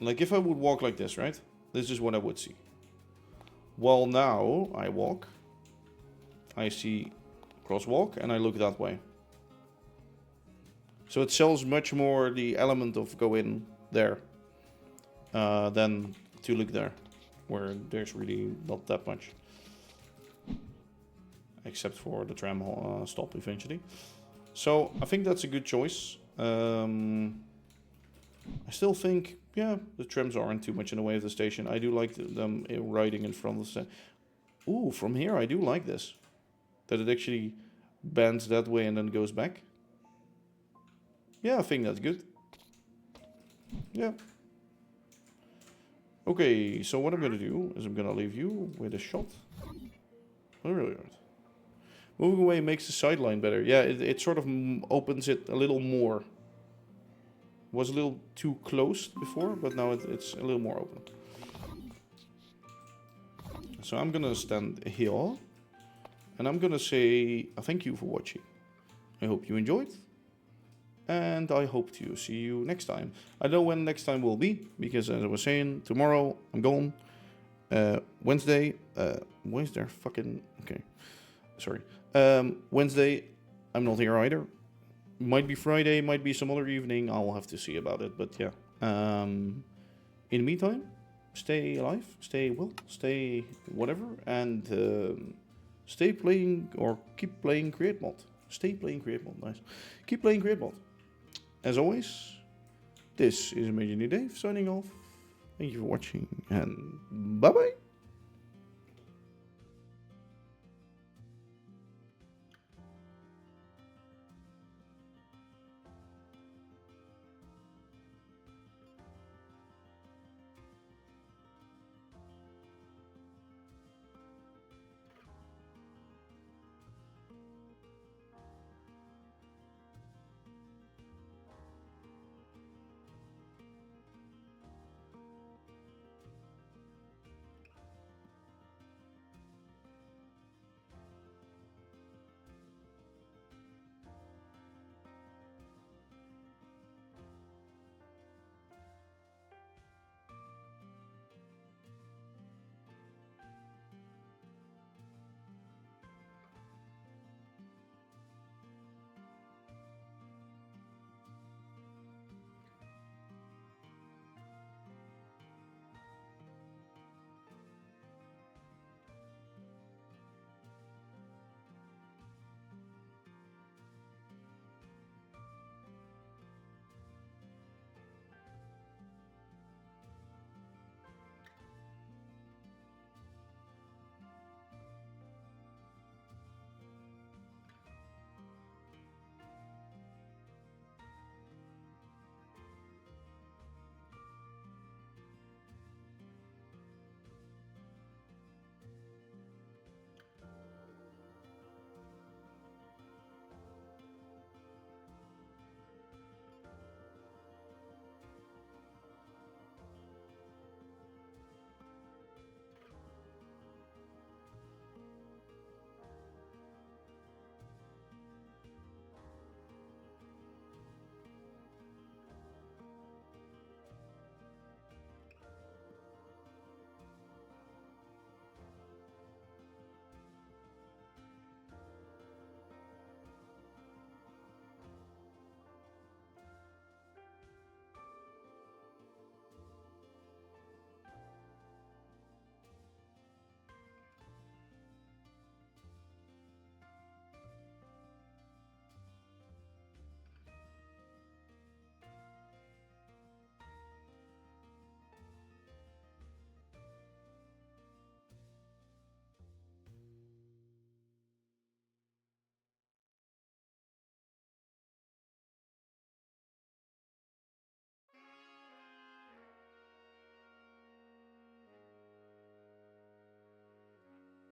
like if I would walk like this, right? This is what I would see. Well, now I walk, I see crosswalk, and I look that way. So it sells much more the element of go in there than to look there, where there's really not that much. Except for the tram stop eventually. So I think that's a good choice. I still think, yeah, the trams aren't too much in the way of the station. I do like them riding in front of the station. Ooh, from here I do like this. That it actually bends that way and then goes back. Yeah, I think that's good. Yeah. Okay, so what I'm gonna do is I'm gonna leave you with a shot. Oh, really hard. Moving away makes the sideline better. Yeah, it sort of opens it a little more. Was a little too close before, but now it's a little more open. So I'm gonna stand here. And I'm gonna say thank you for watching. I hope you enjoyed. And I hope to see you next time. I don't know when next time will be, because as I was saying, tomorrow I'm gone. Wednesday, why is there fucking... Okay, sorry. Wednesday, I'm not here either. Might be Friday, might be some other evening. I'll have to see about it, but yeah. In the meantime, stay alive, stay well, stay whatever, and stay playing, or keep playing Create Mod. Stay playing Create Mod, nice. Keep playing Create Mod. As always, this is ImagineerDave signing off. Thank you for watching, and bye-bye.